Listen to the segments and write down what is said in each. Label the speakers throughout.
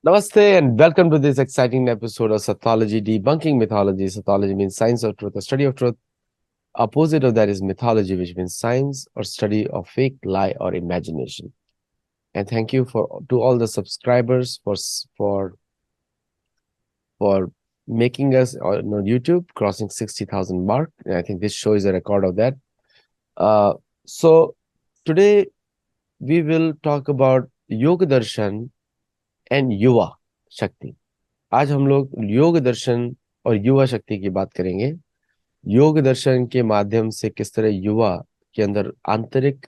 Speaker 1: Namaste and welcome to this exciting episode of Sathology Debunking Mythology. Sathology means science of truth, a study of truth. Opposite of that is mythology, which means science or study of fake, lie, or imagination. And thank you to all the subscribers for making us on YouTube crossing 60,000 mark. And I think this show is a record of that. So today we will talk about Yoga Darshan and Yuva Shakti. आज हम लोग योग दर्शन और युवा शक्ति की बात करेंगे। योग दर्शन के माध्यम से किस तरह युवा के अंदर आंतरिक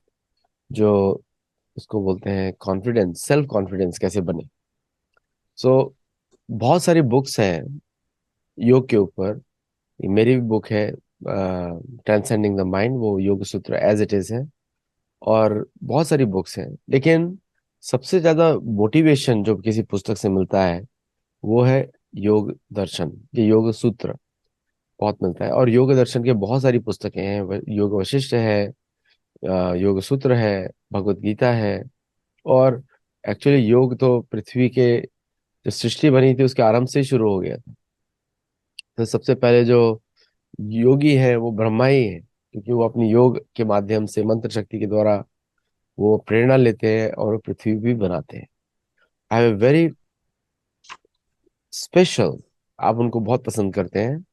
Speaker 1: जो उसको बोलते हैं कॉन्फिडेंस, सेल्फ कॉन्फिडेंस कैसे बने। सो बहुत सारी बुक्स हैं योग के ऊपर। मेरी भी बुक है ट्रांसेंडिंग द माइंड, वो योग सूत्र एज इट इज है। और बहुत सारी बुक्स हैं, लेकिन सबसे ज्यादा मोटिवेशन जो किसी पुस्तक से मिलता है वो है योग दर्शन, ये योग सूत्र बहुत मिलता है। और योग दर्शन के बहुत सारी पुस्तकें हैं, योग वशिष्ठ है, योग सूत्र है, भगवत गीता है। और एक्चुअली योग तो पृथ्वी के जो सृष्टि बनी थी उसके आरंभ से ही शुरू हो गया था। तो सबसे पहले जो योगी है वो ब्रह्मा ही है, क्योंकि वो अपनी योग के माध्यम से मंत्र शक्ति के द्वारा वो प्रेरणा लेते हैं और वो पृथ्वी भी बनाते हैं। आई हैव वेरी स्पेशल, आप उनको बहुत पसंद करते हैं।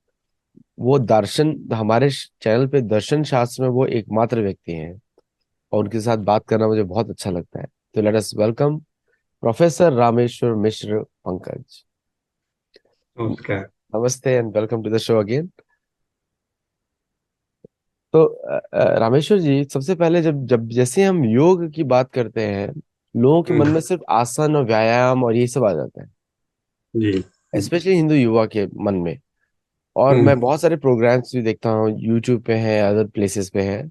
Speaker 1: वो दर्शन हमारे चैनल पे दर्शन शास्त्र में वो एकमात्र व्यक्ति हैं और उनके साथ बात करना मुझे बहुत अच्छा लगता है। तो let us welcome professor Rameshwar Mishra Pankaj.
Speaker 2: नमस्कार।
Speaker 1: नमस्ते and welcome to the show again. तो रामेश्वर जी, सबसे पहले जब जब जैसे हम योग की बात करते हैं, लोगों के मन
Speaker 2: हम्म,
Speaker 1: में सिर्फ आसन और व्यायाम और ये सब आ जाता है,
Speaker 2: जी।
Speaker 1: स्पेशली हिंदू युवा के मन में। और
Speaker 2: हम्म,
Speaker 1: मैं बहुत सारे प्रोग्राम्स भी देखता हूँ, यूट्यूब पे है, अदर प्लेसेस पे है।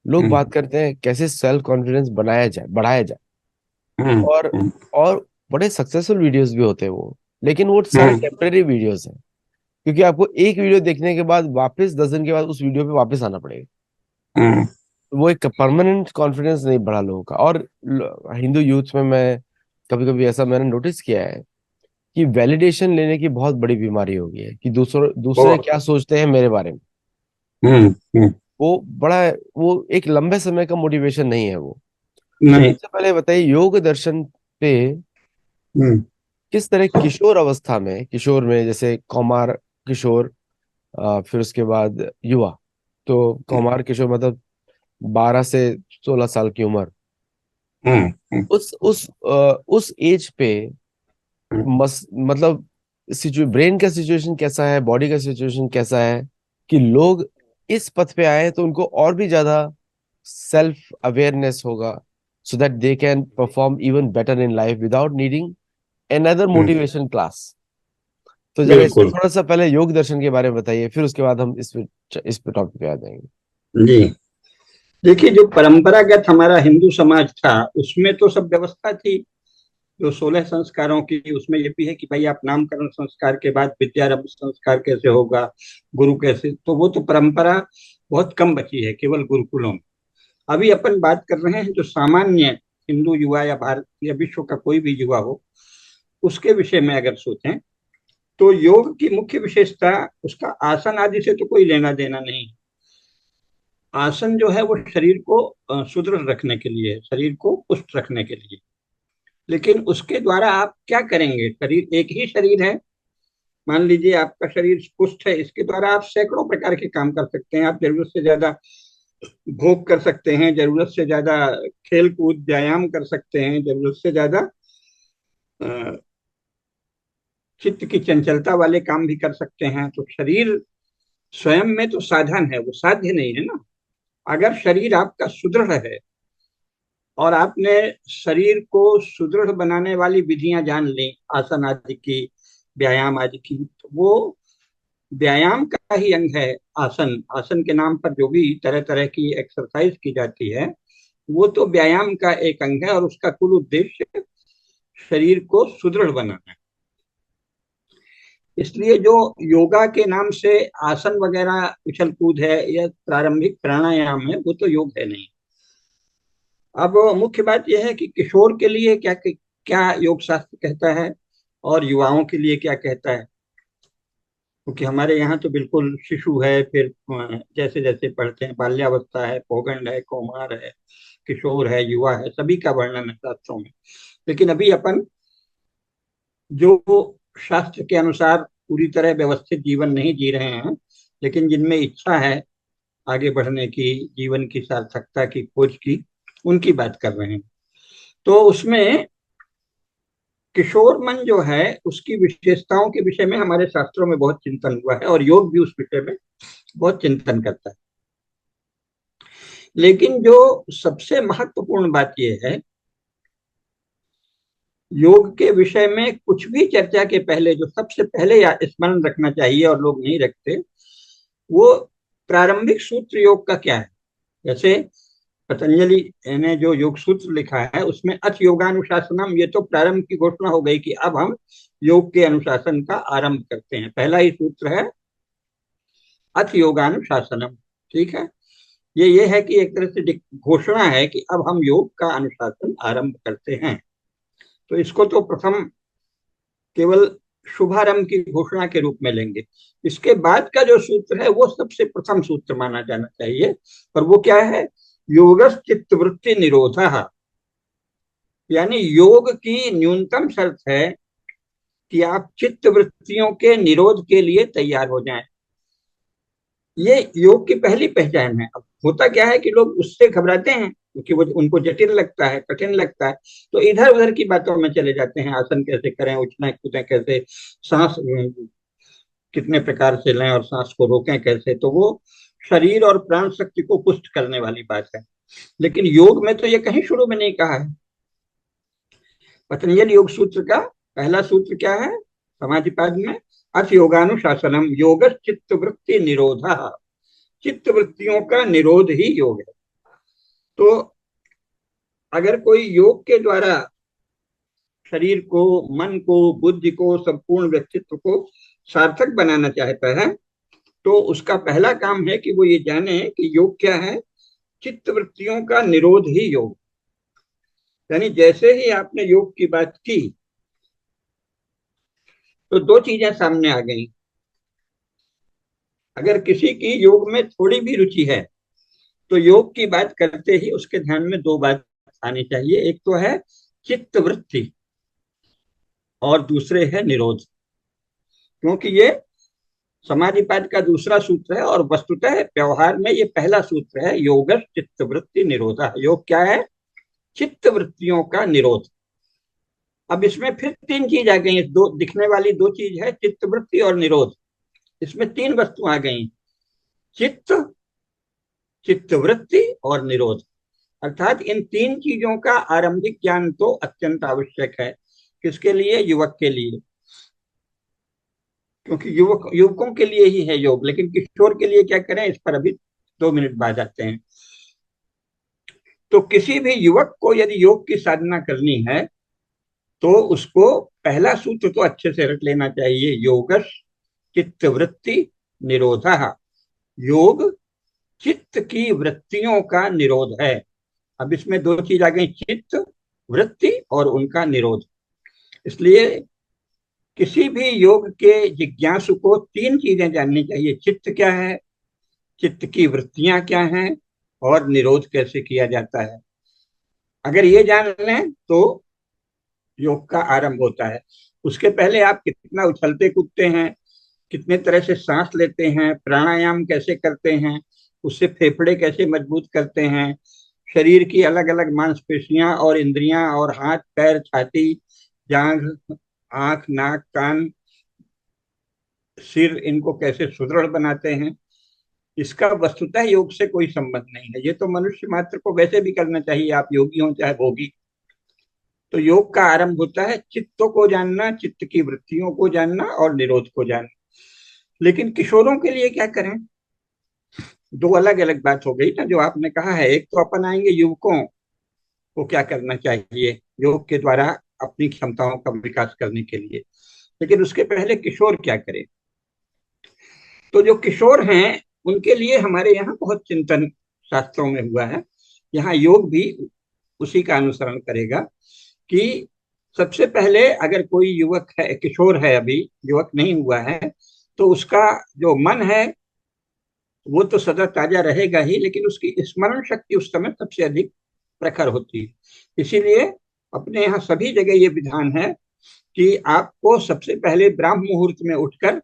Speaker 1: लोग
Speaker 2: हम्म,
Speaker 1: बात करते हैं कैसे सेल्फ कॉन्फिडेंस बनाया जाए, बढ़ाया जाए।
Speaker 2: हम्म,
Speaker 1: और
Speaker 2: हम्म,
Speaker 1: और बड़े सक्सेसफुल वीडियोस भी होते हैं वो, लेकिन वो सारे
Speaker 2: हम्म,
Speaker 1: टेम्परेरी वीडियोस हैं। क्योंकि आपको एक वीडियो देखने के बाद वापस 10 दिन के बाद उस वीडियो पे वापस आना पड़ेगा।
Speaker 2: हम्म,
Speaker 1: वो एक परमानेंट कॉन्फिडेंस नहीं बढ़ा लोगों का। और हिंदू यूथ में मैं कभी कभी ऐसा मैंने नोटिस किया है कि वैलिडेशन लेने की बहुत बड़ी बीमारी हो गई है, कि दूसरे
Speaker 2: बहुत।
Speaker 1: क्या सोचते हैं मेरे बारे में।
Speaker 2: हम्म, हम्म,
Speaker 1: वो बड़ा, वो एक लंबे समय का मोटिवेशन नहीं है वो। तो
Speaker 2: नहीं।
Speaker 1: सबसे पहले बताइए, योग दर्शन पे
Speaker 2: हम्म,
Speaker 1: किस तरह किशोर अवस्था में, किशोर में जैसे कौमार किशोर, फिर उसके बाद युवा। तो कौमार किशोर मतलब 12 से 16 साल की उम्र।
Speaker 2: हम्म, हम्म,
Speaker 1: उस एज पे मतलब ब्रेन का सिचुएशन कैसा है, बॉडी का सिचुएशन कैसा है, कि लोग इस पथ पे आए तो उनको और भी ज्यादा सेल्फ अवेयरनेस होगा, so that they can perform even better in life without needing another
Speaker 2: hmm,
Speaker 1: motivation class. तो जरा इसमें
Speaker 2: बिल्कुल।
Speaker 1: थोड़ा सा पहले योग दर्शन के बारे में बताइए, फिर उसके बाद हम इस पे टॉपिक पे आ जाएंगे।
Speaker 2: जी। देखिए, जो परंपरागत हमारा हिंदू समाज था उसमें तो सब व्यवस्था थी। जो 16 संस्कारों की, उसमें ये भी है कि भाई आप नामकरण संस्कार के बाद विद्यारंभ संस्कार कैसे होगा, गुरु कैसे, तो वो तो परंपरा बहुत कम बची है केवल गुरुकुलों में। अभी अपन बात कर रहे हैं जो सामान्य हिंदू युवा या भारत या विश्व का कोई भी युवा हो, उसके विषय में अगर सोचें तो योग की मुख्य विशेषता उसका आसन आदि से तो कोई लेना देना नहीं। आसन जो है वो शरीर को सुदृढ़ रखने के लिए, शरीर को पुष्ट रखने के लिए। लेकिन उसके द्वारा आप क्या करेंगे? शरीर एक ही शरीर है। मान लीजिए आपका शरीर पुष्ट है, इसके द्वारा आप सैकड़ों प्रकार के काम कर सकते हैं। आप जरूरत से ज्यादा भोग कर सकते हैं, जरूरत से ज्यादा खेल कूद व्यायाम कर सकते हैं, जरूरत से ज्यादा अ, चित्त की चंचलता वाले काम भी कर सकते हैं। तो शरीर स्वयं में तो साधन है, वो साध्य नहीं है ना। अगर शरीर आपका सुदृढ़ है और आपने शरीर को सुदृढ़ बनाने वाली विधियां जान ली, आसन आदि की, व्यायाम आदि की, तो वो व्यायाम का ही अंग है। आसन, आसन के नाम पर जो भी तरह तरह की एक्सरसाइज की जाती है वो तो व्यायाम का एक अंग है, और उसका कुल उद्देश्य शरीर को सुदृढ़ बनाना है। इसलिए जो योगा के नाम से आसन वगैरह उछल कूद है या प्रारंभिक प्राणायाम है, वो तो योग है नहीं। अब मुख्य बात यह है कि किशोर के लिए क्या क्या योग शास्त्र कहता है। और युवाओं के लिए क्या कहता है, क्योंकि हमारे यहाँ तो बिल्कुल शिशु है, फिर जैसे जैसे पढ़ते हैं बाल्यावस्था है, पौगंड है, कौमार है, किशोर है, युवा है, सभी का वर्णन है शास्त्रों में। लेकिन अभी अपन जो शास्त्र के अनुसार पूरी तरह व्यवस्थित जीवन नहीं जी रहे हैं, लेकिन जिनमें इच्छा है आगे बढ़ने की, जीवन की सार्थकता की खोज की, उनकी बात कर रहे हैं। तो उसमें किशोर मन जो है उसकी विशेषताओं के विषय में हमारे शास्त्रों में बहुत चिंतन हुआ है, और योग भी उस विषय में बहुत चिंतन करता है। लेकिन जो सबसे महत्वपूर्ण बात यह है, योग के विषय में कुछ भी चर्चा के पहले जो सबसे पहले स्मरण रखना चाहिए और लोग नहीं रखते, वो प्रारंभिक सूत्र योग का क्या है। जैसे पतंजलि ने जो योग सूत्र लिखा है उसमें अथ योगानुशासनम, ये तो प्रारंभ की घोषणा हो गई कि अब हम योग के अनुशासन का आरंभ करते हैं। पहला ही सूत्र है अथ योगानुशासनम। ठीक है, ये है कि एक तरह से घोषणा है कि अब हम योग का अनुशासन आरंभ करते हैं। तो इसको तो प्रथम केवल शुभारंभ की घोषणा के रूप में लेंगे। इसके बाद का जो सूत्र है वो सबसे प्रथम सूत्र माना जाना चाहिए, और वो क्या है, योगस चित्त वृत्ति निरोध। यानी योग की न्यूनतम शर्त है कि आप चित्त वृत्तियों के निरोध के लिए तैयार हो जाएं। ये योग की पहली पहचान है। अब होता क्या है कि लोग उससे घबराते हैं क्योंकि वो उनको जटिल लगता है, कठिन लगता है, तो इधर उधर की बातों में चले जाते हैं। आसन कैसे करें, उठना कूदें कैसे, सांस कितने प्रकार से लें और सांस को रोकें कैसे, तो वो शरीर और प्राण शक्ति को पुष्ट करने वाली बात है। लेकिन योग में तो ये कहीं शुरू में नहीं कहा है। पतंजलि योग सूत्र का पहला सूत्र क्या है समाधिपाद में, अथ योगानुशासनम योग चित्त वृत्ति निरोध। चित्त वृत्तियों का निरोध ही योग है। तो अगर कोई योग के द्वारा शरीर को, मन को, बुद्धि को, संपूर्ण व्यक्तित्व को सार्थक बनाना चाहता है, तो उसका पहला काम है कि वो ये जाने कि योग क्या है। चित्त वृत्तियों का निरोध ही योग। यानी जैसे ही आपने योग की बात की तो दो चीजें सामने आ गई। अगर किसी की योग में थोड़ी भी रुचि है तो योग की बात करते ही उसके ध्यान में दो बात आनी चाहिए। एक तो है चित्त वृत्ति और दूसरे है निरोध। क्योंकि ये समाधिपाद का दूसरा सूत्र है और वस्तुतः व्यवहार में ये पहला सूत्र है, योग चित्त वृत्ति निरोध। योग क्या है, चित्त वृत्तियों का निरोध। अब इसमें फिर तीन चीज आ गई, दो दिखने वाली दो चीज है, चित्त वृत्ति और निरोध। इसमें तीन वस्तु आ गई, चित्त, चित्त वृत्ति और निरोध। अर्थात इन तीन चीजों का आरंभिक ज्ञान तो अत्यंत आवश्यक है। किसके लिए, युवक के लिए, क्योंकि युवकों के लिए ही है योग। लेकिन किशोर के लिए क्या करें, इस पर अभी 2 मिनट बाद आते हैं। तो किसी भी युवक को यदि योग की साधना करनी है तो उसको पहला सूत्र तो अच्छे से रट लेना चाहिए, योगश चित्त वृत्ति निरोधा। योग चित्त की वृत्तियों का निरोध है। अब इसमें दो चीज आ गई, चित्त वृत्ति और उनका निरोध। इसलिए किसी भी योग के जिज्ञासु को तीन चीजें जाननी चाहिए, चित्त क्या है, चित्त की वृत्तियां क्या हैं, और निरोध कैसे किया जाता है। अगर ये जान लें तो योग का आरंभ होता है। उसके पहले आप कितना उछलते कूदते हैं, कितने तरह से सांस लेते हैं, प्राणायाम कैसे करते हैं, उससे फेफड़े कैसे मजबूत करते हैं, शरीर की अलग अलग मांसपेशियां और इंद्रियां और हाथ पैर छाती जांघ आंख नाक कान सिर, इनको कैसे सुदृढ़ बनाते हैं, इसका वस्तुतः योग से कोई संबंध नहीं है। ये तो मनुष्य मात्र को वैसे भी करना चाहिए, आप योगी हो चाहे भोगी। तो योग का आरंभ होता है चित्तों को जानना, चित्त की वृत्तियों को जानना और निरोध को जानना। लेकिन किशोरों के लिए क्या करें, दो अलग अलग बात हो गई ना जो आपने कहा है। एक तो अपन आएंगे युवकों को क्या करना चाहिए योग के द्वारा अपनी क्षमताओं का विकास करने के लिए, लेकिन उसके पहले किशोर क्या करें। तो जो किशोर हैं उनके लिए हमारे यहाँ बहुत चिंतन शास्त्रों में हुआ है। यहाँ योग भी उसी का अनुसरण करेगा कि सबसे पहले अगर कोई युवक है, किशोर है, अभी युवक नहीं हुआ है, तो उसका जो मन है वो तो सदा ताजा रहेगा ही, लेकिन उसकी स्मरण शक्ति उस समय सबसे अधिक प्रखर होती है। इसीलिए अपने यहाँ सभी जगह ये विधान है कि आपको सबसे पहले ब्राह्म मुहूर्त में उठकर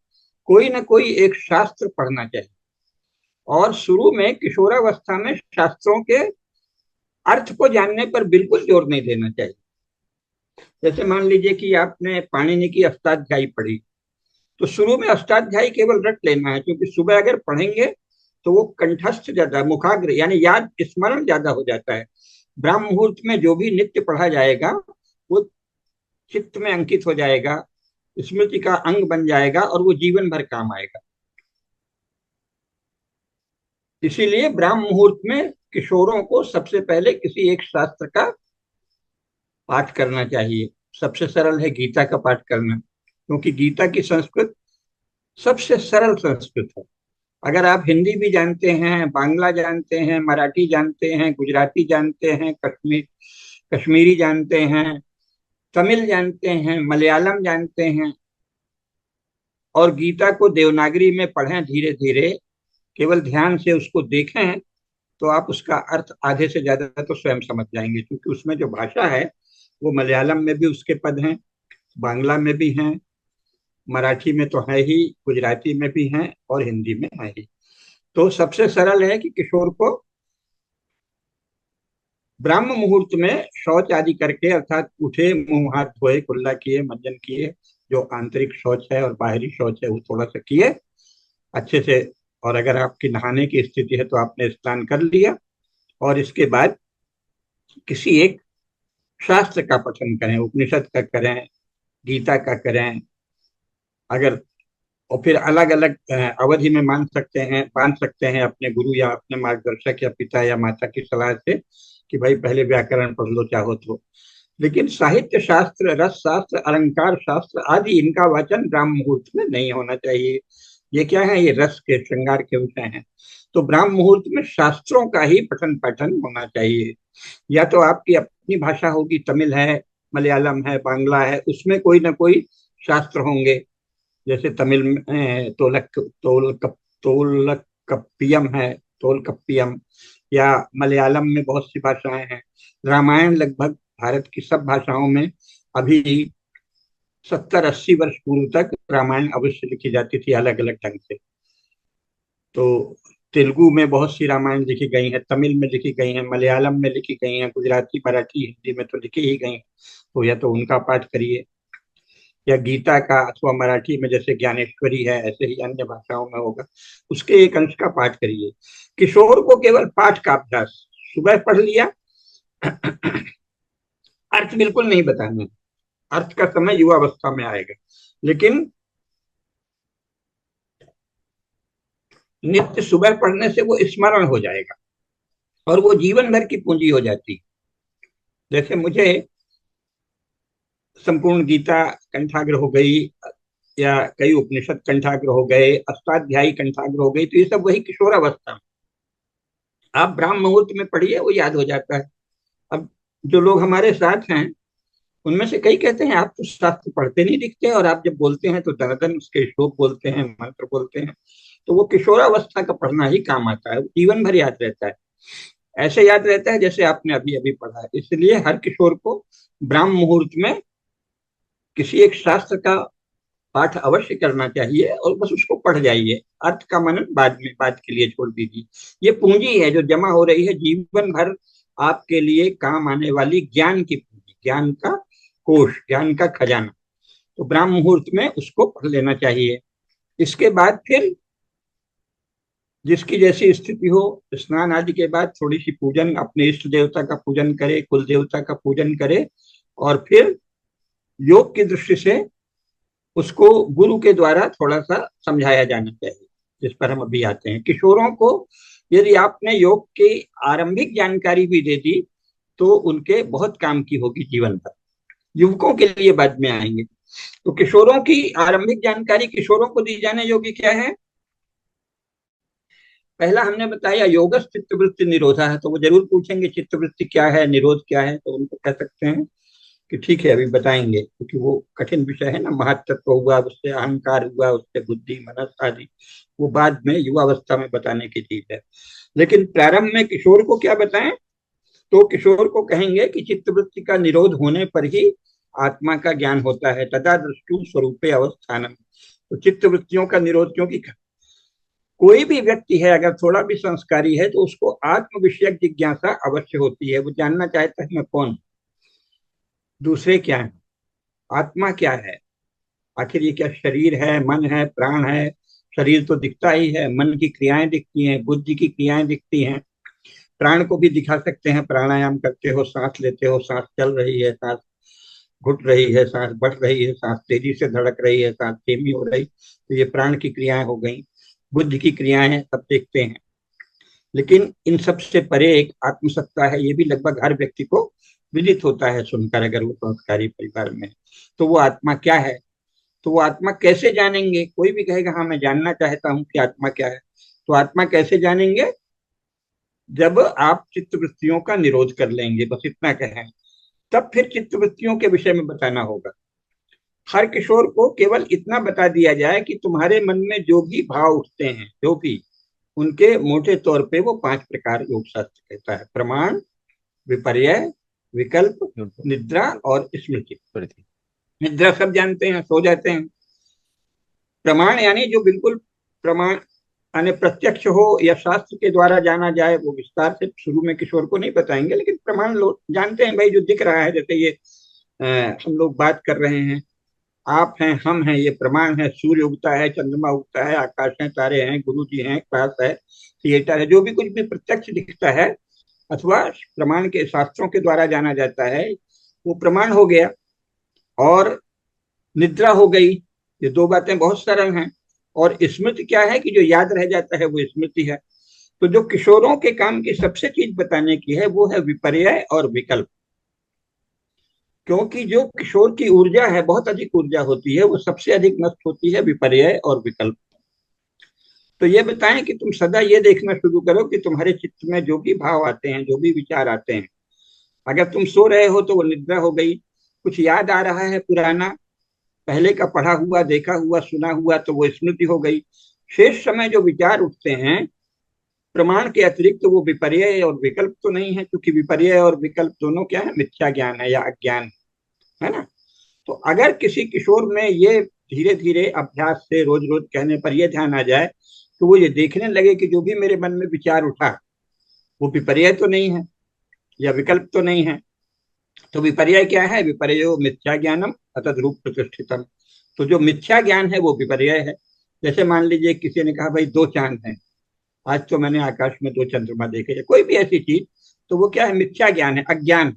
Speaker 2: कोई ना कोई एक शास्त्र पढ़ना चाहिए। और शुरू में किशोरावस्था में शास्त्रों के अर्थ को जानने पर बिल्कुल जोर नहीं देना चाहिए। जैसे मान लीजिए कि आपने पाणिनि की अष्टाध्यायी पढ़ी, तो शुरू में अष्टाध्यायी केवल रट लेना है, क्योंकि सुबह अगर पढ़ेंगे तो वो कंठस्थ ज्यादा, मुखाग्र यानी याद स्मरण ज्यादा हो जाता है। ब्राह्म मुहूर्त में जो भी नित्य पढ़ा जाएगा वो चित्त में अंकित हो जाएगा, स्मृति का अंग बन जाएगा और वो जीवन भर काम आएगा। इसीलिए ब्राह्म मुहूर्त में किशोरों को सबसे पहले किसी एक शास्त्र का पाठ करना चाहिए। सबसे सरल है गीता का पाठ करना, क्योंकि गीता की संस्कृत सबसे सरल संस्कृत है। अगर आप हिंदी भी जानते हैं, बांग्ला जानते हैं, मराठी जानते हैं, गुजराती जानते हैं, कश्मीरी जानते हैं, तमिल जानते हैं, मलयालम जानते हैं, और गीता को देवनागरी में पढ़ें धीरे धीरे, केवल ध्यान से उसको देखें, तो आप उसका अर्थ आधे से ज्यादा तो स्वयं समझ जाएंगे, क्योंकि उसमें जो भाषा है वो मलयालम में भी उसके पद हैं, बांग्ला में भी हैं, मराठी में तो है ही, गुजराती में भी हैं और हिंदी में है ही। तो सबसे सरल है कि किशोर को ब्राह्म मुहूर्त में शौच आदि करके, अर्थात उठे, मुंह हाथ धोए, कुल्ला किए, मंजन किए, जो आंतरिक शौच है और बाहरी शौच है वो थोड़ा सा किए अच्छे से। और अगर आपकी नहाने की स्थिति है तो आपने स्नान कर लिया, और इसके बाद किसी एक शास्त्र का पठन करें, उपनिषद का करें, गीता का करें। अगर और फिर अलग अलग अवधि में मान सकते हैं, बांध सकते हैं अपने गुरु या अपने मार्गदर्शक या पिता या माता की सलाह से कि भाई पहले व्याकरण पढ़ लो चाहो तो। लेकिन साहित्य शास्त्र, रस शास्त्र, अलंकार शास्त्र आदि, इनका वाचन ब्राह्म मुहूर्त में नहीं होना चाहिए। ये क्या है, ये रस के, श्रृंगार के विषय हैं। तो ब्राह्म मुहूर्त में शास्त्रों का ही पठन पाठन होना चाहिए। या तो आपकी अपनी भाषा होगी, तमिल है, मलयालम है, बांग्ला है, उसमें कोई ना कोई शास्त्र होंगे। जैसे तमिल में तोलकप्पियम है, तोलकप्पियम। या मलयालम में बहुत सी भाषाएं हैं। रामायण लगभग भारत की सब भाषाओं में अभी 70-80 वर्ष पूर्व तक रामायण अवश्य लिखी जाती थी, अलग अलग ढंग से। तो तेलुगु में बहुत सी रामायण लिखी गई हैं, तमिल में लिखी गई हैं, मलयालम में लिखी गई हैं, गुजराती, मराठी, हिंदी में तो लिखी ही गई हैं। तो या तो उनका पाठ करिए, या गीता का, अथवा मराठी में जैसे ज्ञानेश्वरी है ऐसे ही अन्य भाषाओं में होगा, उसके एक अंश का पाठ करिए। किशोर को केवल पाठ का अभ्यास, सुबह पढ़ लिया, अर्थ बिल्कुल नहीं बताना। अर्थ का समय युवावस्था में आएगा, लेकिन नित्य सुबह पढ़ने से वो स्मरण हो जाएगा और वो जीवन भर की पूंजी हो जाती है। जैसे मुझे संपूर्ण गीता कंठाग्र हो गई, या कई उपनिषद कंठाग्र हो गए, अष्टाध्यायी कंठाग्र हो गई, तो ये सब वही किशोरावस्था में। आप ब्राह्म मुहूर्त में पढ़िए, वो याद हो जाता है। अब जो लोग हमारे साथ हैं उनमें से कई कहते हैं आप तो शास्त्र पढ़ते नहीं दिखते, और आप जब बोलते हैं तो दनादन उसके श्लोक बोलते हैं, मंत्र बोलते हैं। तो वो किशोरावस्था का पढ़ना ही काम आता है, जीवन भर याद रहता है। ऐसे याद रहता है जैसे आपने अभी अभी पढ़ा है। इसलिए हर किशोर को ब्राह्म मुहूर्त में किसी एक शास्त्र का पाठ अवश्य करना चाहिए, और बस उसको पढ़ जाइए। अर्थ का मनन बाद में, बाद के लिए छोड़ दीजिए। ये पूंजी है जो जमा हो रही है जीवन भर, आपके लिए काम आने वाली ज्ञान की पूंजी, ज्ञान का कोष, ज्ञान का खजाना। तो ब्राह्म मुहूर्त में उसको पढ़ लेना चाहिए। इसके बाद फिर जिसकी जैसी स्थिति हो, स्नान आदि के बाद थोड़ी सी पूजन, अपने इष्ट देवता का पूजन करे, कुल देवता का पूजन करे, और फिर योग की दृष्टि से उसको गुरु के द्वारा थोड़ा सा समझाया जाना चाहिए, जिस पर हम अभी आते हैं। किशोरों को यदि आपने योग की आरंभिक जानकारी भी दे दी तो उनके बहुत काम की होगी जीवन भर। युवकों के लिए बाद में आएंगे। तो किशोरों की आरंभिक जानकारी किशोरों को दी जाने योग्य क्या है? पहला हमने बताया योगस चित्तवृत्ति निरोधा है, तो वो जरूर पूछेंगे चित्तवृत्ति क्या है, निरोध क्या है, तो उनको कह सकते हैं कि ठीक है अभी बताएंगे, क्योंकि वो कठिन विषय है ना, महत्त्व हुआ, उससे अहंकार हुआ, उससे बुद्धि मनस आदि, वो बाद में युवावस्था में बताने की चीज है। लेकिन प्रारंभ में किशोर को क्या बताएं? तो किशोर को कहेंगे कि चित्तवृत्ति का निरोध होने पर ही आत्मा का ज्ञान होता है, तदा दृष्टु स्वरूपे अवस्थानम। तो चित्तवृत्तियों का निरोध, क्योंकि कोई भी व्यक्ति है अगर थोड़ा भी संस्कारी है तो उसको आत्म विषयक जिज्ञासा अवश्य होती है। वो जानना चाहता है मैं कौन, दूसरे क्या है, आत्मा क्या है, आखिर ये क्या शरीर है, मन है, प्राण है। शरीर तो दिखता ही है, मन की क्रियाएं दिखती हैं, बुद्धि की क्रियाएं दिखती हैं, प्राण को भी दिखा सकते हैं, प्राणायाम करते हो, सांस लेते हो, सांस चल रही है, सांस घुट रही है, सांस बढ़ रही है, सांस तेजी से धड़क रही है, सांस धीमी हो रही, तो ये प्राण की क्रियाएं हो गई। बुद्धि की क्रियाएं सब देखते हैं। लेकिन इन सब से परे एक आत्मसत्ता है, ये भी लगभग हर व्यक्ति को विदित होता है सुनकर, अगर वो संस्कारी परिवार में है। तो वो आत्मा क्या है? तो वो आत्मा कैसे जानेंगे? कोई भी कहेगा हाँ मैं जानना चाहता हूँ कि आत्मा क्या है, तो आत्मा कैसे जानेंगे? जब आप चित्तवृत्तियों का निरोध कर लेंगे, बस इतना कहें, तब फिर चित्तवृत्तियों के विषय में बताना होगा। हर किशोर को केवल इतना बता दिया जाए कि तुम्हारे मन में जो भी भाव उठते हैं, जो भी, उनके मोटे तौर पे वो 5 प्रकार योग शास्त्र कहता है: प्रमाण, विपर्य, विकल्प,
Speaker 1: बिल्कुल।
Speaker 2: निद्रा और स्मृति।
Speaker 1: प्रति।
Speaker 2: निद्रा सब जानते हैं, सो जाते हैं। प्रमाण यानी जो बिल्कुल प्रमाण यानी प्रत्यक्ष हो या शास्त्र के द्वारा जाना जाए, वो विस्तार से शुरू में किशोर को नहीं बताएंगे, लेकिन प्रमाण लोग जानते हैं भाई, जो दिख रहा है, जैसे ये हम लोग बात कर रहे हैं, आप हैं, हम हैं, ये प्रमाण है। सूर्य उगता है, चंद्रमा उगता है, आकाश है, तारे हैं, गुरु जी हैं, क्लास है, थिएटर है, जो भी कुछ भी प्रत्यक्ष दिखता है अथवा प्रमाण के शास्त्रों के द्वारा जाना जाता है, वो प्रमाण हो गया। और निद्रा हो गई। ये दो बातें बहुत सरल हैं। और स्मृति क्या है? कि जो याद रह जाता है वो स्मृति है। तो जो किशोरों के काम की सबसे चीज बताने की है वो है विपर्य और विकल्प। क्योंकि जो किशोर की ऊर्जा है, बहुत अधिक ऊर्जा होती है, वो सबसे अधिक नष्ट होती है विपर्य और विकल्प। तो ये बताएं कि तुम सदा ये देखना शुरू करो कि तुम्हारे चित्त में जो भी भाव आते हैं, जो भी विचार आते हैं, अगर तुम सो रहे हो तो वो निद्रा हो गई। कुछ याद आ रहा है पुराना, पहले का पढ़ा हुआ, देखा हुआ, सुना हुआ, तो वो स्मृति हो गई। शेष समय जो विचार उठते हैं प्रमाण के अतिरिक्त, तो वो विपर्य और विकल्प तो नहीं है, क्योंकि विपर्य और विकल्प दोनों क्या है? मिथ्या ज्ञान है या अज्ञान है ना। तो अगर किसी किशोर में ये धीरे धीरे अभ्यास से, रोज रोज कहने पर ये ध्यान आ जाए, तो वो ये देखने लगे कि जो भी मेरे मन में विचार उठा वो विपर्य तो नहीं है या विकल्प तो नहीं है। तो विपर्य क्या है? विपर्यो मिथ्या ज्ञानम अतद रूप प्रतिष्ठितम। तो जो मिथ्या ज्ञान है वो विपर्य है। जैसे मान लीजिए किसी ने कहा भाई 2 चांद हैं, आज तो मैंने आकाश में 2 चंद्रमा देखे, या कोई भी ऐसी चीज, तो वो क्या है? मिथ्या ज्ञान है, अज्ञान।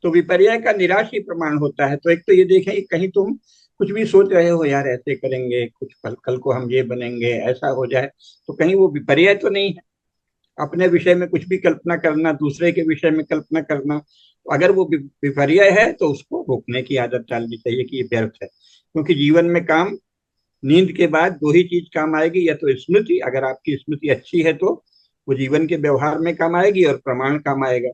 Speaker 2: तो विपर्य का निराश ही प्रमाण होता है। तो एक तो ये देखें कि कहीं तुम कुछ भी सोच रहे हो, यार ऐसे करेंगे, कुछ कल कल को हम ये बनेंगे, ऐसा हो जाए, तो कहीं वो विपर्य तो नहीं है। अपने विषय में कुछ भी कल्पना करना, दूसरे के विषय में कल्पना करना, अगर वो विपर्य है तो उसको रोकने की आदत डालनी चाहिए कि ये व्यर्थ है। क्योंकि जीवन में काम, नींद के बाद 2 ही चीज काम आएगी, या तो स्मृति, अगर आपकी स्मृति अच्छी है तो वो जीवन के व्यवहार में काम आएगी, और प्रमाण काम आएगा।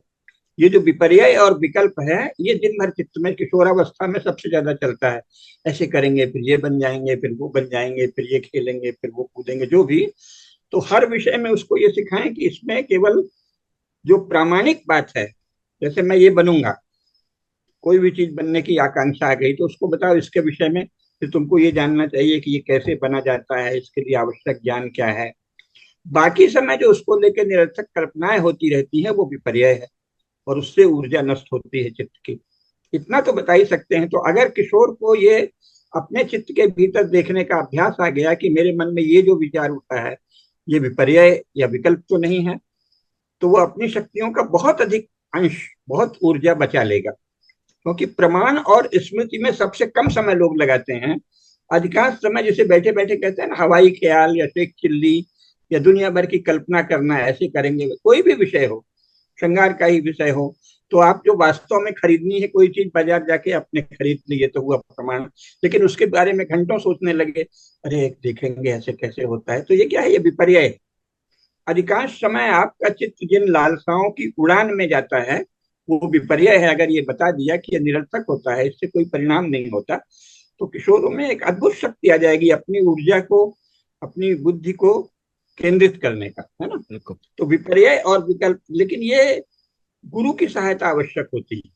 Speaker 2: ये जो विपर्य और विकल्प है, ये दिन भर चित्त में किशोरावस्था में सबसे ज्यादा चलता है। ऐसे करेंगे, फिर ये बन जाएंगे, फिर वो बन जाएंगे, फिर ये खेलेंगे, फिर वो कूदेंगे, जो भी। तो हर विषय में उसको ये सिखाएं कि इसमें केवल जो प्रामाणिक बात है, जैसे मैं ये बनूंगा, कोई भी चीज बनने की आकांक्षा आ गई, तो उसको बताओ इसके विषय में, फिर तुमको ये जानना चाहिए कि ये कैसे बना जाता है, इसके लिए आवश्यक ज्ञान क्या है। बाकी समय जो उसको लेकर निरर्थक कल्पनाएं होती रहती हैं वो विपर्य है, और उससे ऊर्जा नष्ट होती है चित्त की। इतना तो बता ही सकते हैं। तो अगर किशोर को ये अपने चित्त के भीतर देखने का अभ्यास आ गया कि मेरे मन में ये जो विचार उठा है ये विपर्य या विकल्प तो नहीं है, तो वो अपनी शक्तियों का बहुत अधिक अंश, बहुत ऊर्जा बचा लेगा। क्योंकि प्रमाण और स्मृति में सबसे कम समय लोग लगाते हैं। अधिकांश समय जैसे बैठे बैठे कहते हैं ना, हवाई ख्याल या टेक चिल्ली या दुनिया भर की कल्पना करना, ऐसे करेंगे। कोई भी विषय हो, श्रृंगार का ही विषय हो, तो आप जो वास्तव में खरीदनी है कोई चीज, बाजार जाके आपने खरीद ली, ये तो हुआ प्रमाण। लेकिन उसके बारे में घंटों सोचने लगे, अरे देखेंगे ऐसे कैसे होता है, तो ये क्या है? ये विपर्य है। अधिकांश समय आपका चित्त जिन लालसाओं की उड़ान में जाता है वो विपर्य है, अगर ये बता दिया कि ये निरर्थक होता है, इससे कोई परिणाम नहीं होता, तो किशोरों में एक अद्भुत शक्ति आ जाएगी अपनी ऊर्जा को, अपनी बुद्धि को केंद्रित करने का, है ना।
Speaker 1: बिल्कुल।
Speaker 2: तो विपर्य और विकल्प, लेकिन ये गुरु की सहायता आवश्यक होती है।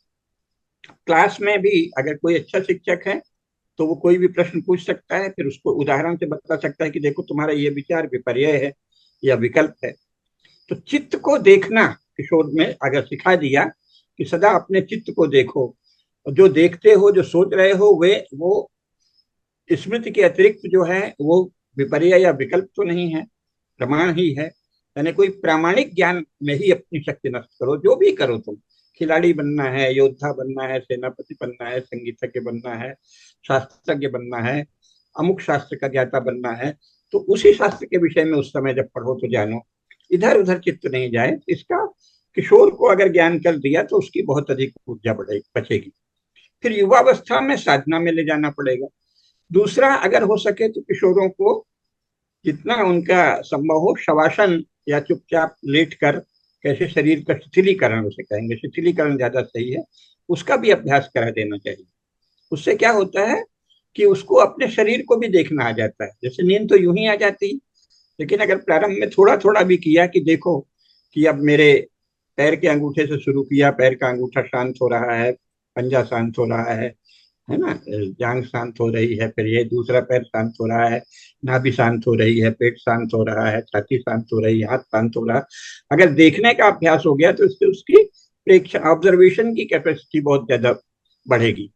Speaker 2: क्लास में भी अगर कोई अच्छा शिक्षक है तो वो कोई भी प्रश्न पूछ सकता है, फिर उसको उदाहरण से बता सकता है कि देखो तुम्हारा ये विचार विपर्य है या विकल्प है। तो चित्त को देखना किशोर में अगर सिखा दिया कि सदा अपने चित्त को देखो, और जो देखते हो, जो सोच रहे हो, वे वो स्मृति के अतिरिक्त जो है वो विपर्य या विकल्प तो नहीं है, प्रमाण ही है। यानी कोई प्रामाणिक ज्ञान में ही अपनी शक्ति नष्ट करो, जो भी करो तुम। खिलाड़ी बनना है, योद्धा बनना है, सेनापति बनना है, संगीतज्ञ बनना है, शास्त्रज्ञ बनना है, अमुक शास्त्र का ज्ञाता बनना है, तो उसी शास्त्र के विषय में उस समय जब पढ़ो तो जानो, इधर उधर चित्त नहीं जाए। इसका किशोर को अगर ज्ञान कर दिया तो उसकी बहुत अधिक ऊर्जा बढ़ेगी, बचेगी। फिर युवावस्था में साधना में ले जाना पड़ेगा। दूसरा, अगर हो सके तो किशोरों को जितना उनका संभव हो शवासन या चुपचाप लेट कर कैसे शरीर का शिथिलीकरण, उसे कहेंगे शिथिलीकरण ज्यादा सही है, उसका भी अभ्यास करा देना चाहिए। उससे क्या होता है कि उसको अपने शरीर को भी देखना आ जाता है। जैसे नींद तो यूं ही आ जाती, लेकिन अगर प्रारंभ में थोड़ा थोड़ा भी किया कि देखो कि अब मेरे पैर के अंगूठे से शुरू किया, पैर का अंगूठा शांत हो रहा है, पंजा शांत हो रहा है ना, जांग शांत हो रही है, फिर ये दूसरा पैर शांत हो रहा है, नाभि शांत हो रही है, पेट शांत हो रहा है, छाती शांत हो रही है, हाथ शांत हो रहा है। अगर देखने का अभ्यास हो गया तो इससे उसकी प्रेक्षण ऑब्जर्वेशन की कैपेसिटी बहुत ज्यादा बढ़ेगी।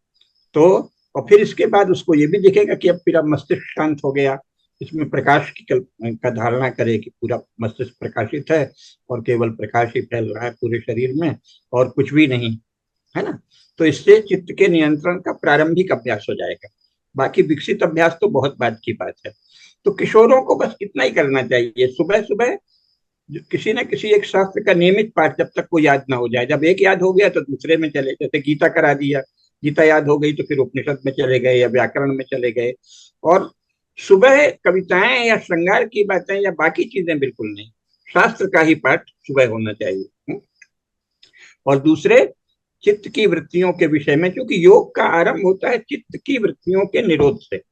Speaker 2: तो और फिर इसके बाद उसको ये भी दिखेगा कि अब फिर मस्तिष्क शांत हो गया, इसमें प्रकाश की का धारणा करे कि पूरा मस्तिष्क प्रकाशित है और केवल प्रकाश ही फैल रहा है पूरे शरीर में और कुछ भी नहीं, है ना। तो इससे चित्त के नियंत्रण का प्रारंभिक अभ्यास हो जाएगा। बाकी विकसित अभ्यास तो बहुत बाद की बात है। तो किशोरों को बस इतना ही करना चाहिए, सुबह सुबह किसी न किसी एक शास्त्र का नियमित पाठ, जब तक को याद ना हो जाए। जब एक याद हो गया तो दूसरे में चले, जैसे गीता करा दिया, गीता याद हो गई तो फिर उपनिषद में चले गए या व्याकरण में चले गए। और सुबह कविताएं या श्रृंगार की बातें या बाकी चीजें बिल्कुल नहीं, शास्त्र का ही पाठ सुबह होना चाहिए। और दूसरे, चित्त की वृत्तियों के विषय में, क्योंकि योग का आरंभ होता है चित्त की वृत्तियों के निरोध से।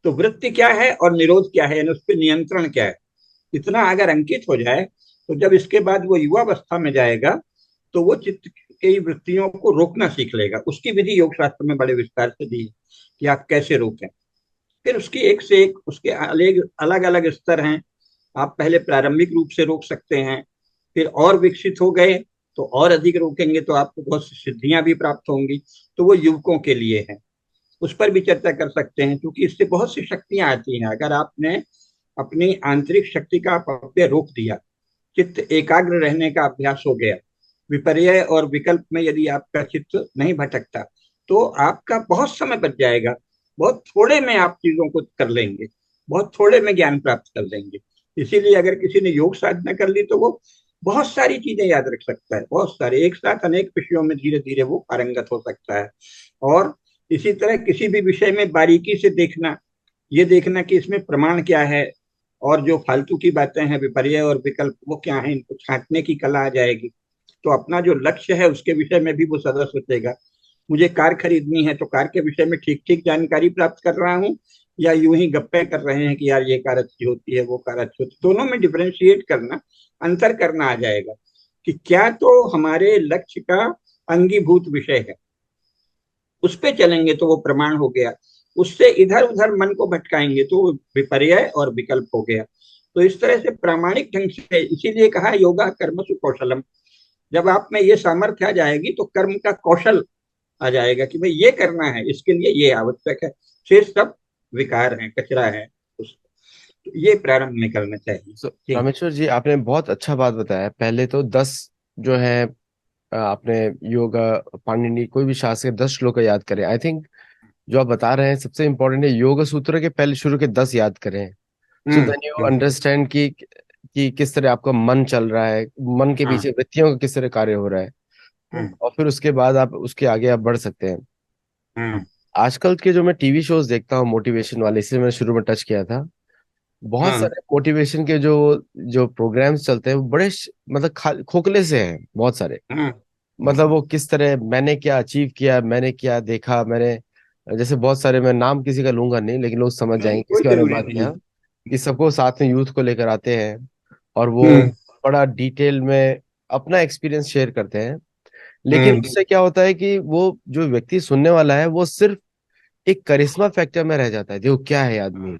Speaker 2: तो वृत्ति क्या है और निरोध क्या है, यानी उस पर नियंत्रण क्या है, इतना अगर अंकित हो जाए तो जब इसके बाद वो युवावस्था में जाएगा तो वो चित्त की वृत्तियों को रोकना सीख लेगा। उसकी विधि योग शास्त्र में बड़े विस्तार से दी है कि आप कैसे रोकें। फिर उसकी एक से एक उसके अलग अलग स्तर हैं। आप पहले प्रारंभिक रूप से रोक सकते हैं, फिर और विकसित हो गए तो और अधिक रोकेंगे तो आपको बहुत सी सिद्धियां भी प्राप्त होंगी। तो वो युवकों के लिए है, उस पर भी चर्चा कर सकते हैं, क्योंकि इससे बहुत सी शक्तियां आती हैं। अगर आपने अपनी आंतरिक शक्ति का अपव्यय रोक दिया, चित्त एकाग्र रहने का अभ्यास हो गया, विपर्य और विकल्प में यदि आपका चित्त नहीं भटकता, तो आपका बहुत समय बच जाएगा। बहुत थोड़े में आप चीजों को कर लेंगे, बहुत थोड़े में ज्ञान प्राप्त कर लेंगे। इसीलिए अगर किसी ने योग साधना कर ली तो वो बहुत सारी चीजें याद रख सकता है, बहुत सारे एक साथ अनेक विषयों में धीरे धीरे वो पारंगत हो सकता है। और इसी तरह किसी भी विषय में बारीकी से देखना, ये देखना कि इसमें प्रमाण क्या है, और जो फालतू की बातें हैं विपर्य और विकल्प वो क्या है, इनको छांटने की कला आ जाएगी। तो अपना जो लक्ष्य है उसके विषय में भी वो सदा सोचेगा, मुझे कार खरीदनी है तो कार के विषय में ठीक ठीक जानकारी प्राप्त कर रहा हूँ, या यूं ही गप्पे कर रहे हैं कि यार ये कार अच्छी होती है, वो कार अच्छी होती है। दोनों में डिफ्रेंशिएट करना, अंतर करना आ जाएगा कि क्या तो हमारे लक्ष्य का अंगीभूत विषय है, उस पे चलेंगे तो वो प्रमाण हो गया, उससे इधर उधर मन को भटकाएंगे तो वो विपर्य और विकल्प हो गया। तो इस तरह से प्रामाणिक ढंग से, इसीलिए कहा योगा कर्मसु कौशलम। जब आप में ये सामर्थ्य आ जाएगी तो कर्म का कौशल आ जाएगा कि भाई ये करना है, इसके लिए ये आवश्यक है, शेष सब विकार है, कचरा है। तो ये प्रारंभ में करना चाहिए
Speaker 1: So,
Speaker 2: जी।
Speaker 1: रामेश्वर जी, आपने बहुत अच्छा बात बताया। पहले तो 10 जो है आपने योगा पाणिनि कोई भी शास्त्र के 10 श्लोक याद करें। आई थिंक जो आप बता रहे हैं सबसे इम्पोर्टेंट है योग सूत्र के पहले शुरू के 10 याद करें। सो देन यू
Speaker 2: बिल्कुल।
Speaker 1: अंडरस्टैंड कि किस तरह आपका मन चल रहा है, मन के
Speaker 2: हाँ।
Speaker 1: पीछे वृत्तियों का किस तरह कार्य हो रहा है।
Speaker 2: हम्म।
Speaker 1: और फिर उसके बाद आप उसके आगे आप बढ़ सकते हैं।
Speaker 2: हम्म।
Speaker 1: आजकल के जो मैं टीवी शोज देखता हूँ मोटिवेशन वाले, इसलिए मैंने शुरू में टच किया था। बहुत
Speaker 2: हाँ।
Speaker 1: सारे मोटिवेशन के जो जो प्रोग्राम्स चलते हैं वो बड़े मतलब खोखले से हैं बहुत सारे।
Speaker 2: हाँ।
Speaker 1: मतलब वो किस तरह मैंने क्या अचीव किया, मैंने क्या देखा, मैंने जैसे बहुत सारे, मैं नाम किसी का लूंगा नहीं लेकिन लोग समझ
Speaker 2: नहीं,
Speaker 1: जाएंगे
Speaker 2: कोई
Speaker 1: किसके बारे में
Speaker 2: जरूरी
Speaker 1: बात
Speaker 2: नहीं
Speaker 1: किया,
Speaker 2: है।
Speaker 1: कि सबको साथ में यूथ को लेकर आते हैं और वो
Speaker 2: हम्म।
Speaker 1: बड़ा डिटेल में अपना एक्सपीरियंस शेयर करते हैं। लेकिन
Speaker 2: हम्म।
Speaker 1: उससे क्या होता है कि वो जो व्यक्ति सुनने वाला है वो सिर्फ एक करिश्मा फैक्टर में रह जाता है, देखो क्या है आदमी।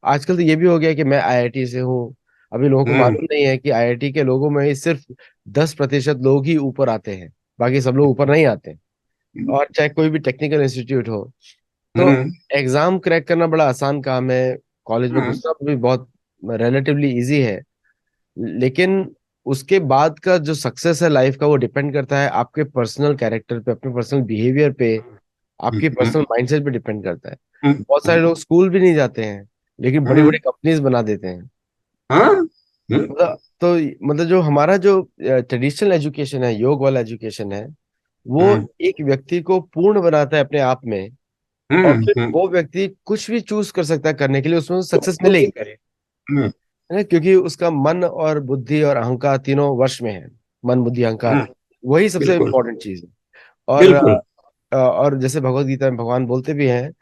Speaker 1: आजकल तो ये भी हो गया कि मैं आईआईटी से हूँ। अभी लोगों को
Speaker 2: हम्म।
Speaker 1: मालूम नहीं है कि आईआईटी के लोगों में ही सिर्फ 10% लोग ही ऊपर आते हैं, बाकी सब लोग ऊपर नहीं आते। और चाहे कोई भी टेक्निकल इंस्टीट्यूट हो, तो
Speaker 2: हम्म।
Speaker 1: एग्जाम क्रैक करना बड़ा आसान काम है, कॉलेज में
Speaker 2: हाँ,
Speaker 1: घुसना भी बहुत रिलेटिवली इजी है। लेकिन उसके बाद का जो सक्सेस है लाइफ का, वो डिपेंड करता है आपके पर्सनल कैरेक्टर पे, अपने पर्सनल बिहेवियर पे, आपकी
Speaker 2: हम्म।
Speaker 1: पर्सनल माइंडसेट पे डिपेंड करता है।
Speaker 2: हम्म।
Speaker 1: बहुत सारे लोग स्कूल भी नहीं जाते हैं लेकिन बड़ी बड़ी
Speaker 2: हम्म।
Speaker 1: कंपनीज बना देते हैं।
Speaker 2: हाँ। हम्म।
Speaker 1: मतलब तो मतलब जो हमारा जो ट्रेडिशनल एजुकेशन है, योग वाला एजुकेशन है, वो
Speaker 2: हम्म।
Speaker 1: एक व्यक्ति को पूर्ण बनाता है अपने आप में। और
Speaker 2: हम्म।
Speaker 1: फिर वो व्यक्ति कुछ भी चूज कर सकता है करने के लिए, उसमें सक्सेस
Speaker 2: जो भी
Speaker 1: मिलेगी,
Speaker 2: करे। हम्म।
Speaker 1: है ना, क्योंकि उसका मन और बुद्धि और अहंकार तीनों वश में है। मन बुद्धि अहंकार,
Speaker 2: हाँ,
Speaker 1: वही सबसे
Speaker 2: बिल्कुल।
Speaker 1: इम्पोर्टेंट चीज है। और
Speaker 2: बिल्कुल।
Speaker 1: और जैसे भगवत गीता में भगवान बोलते भी हैं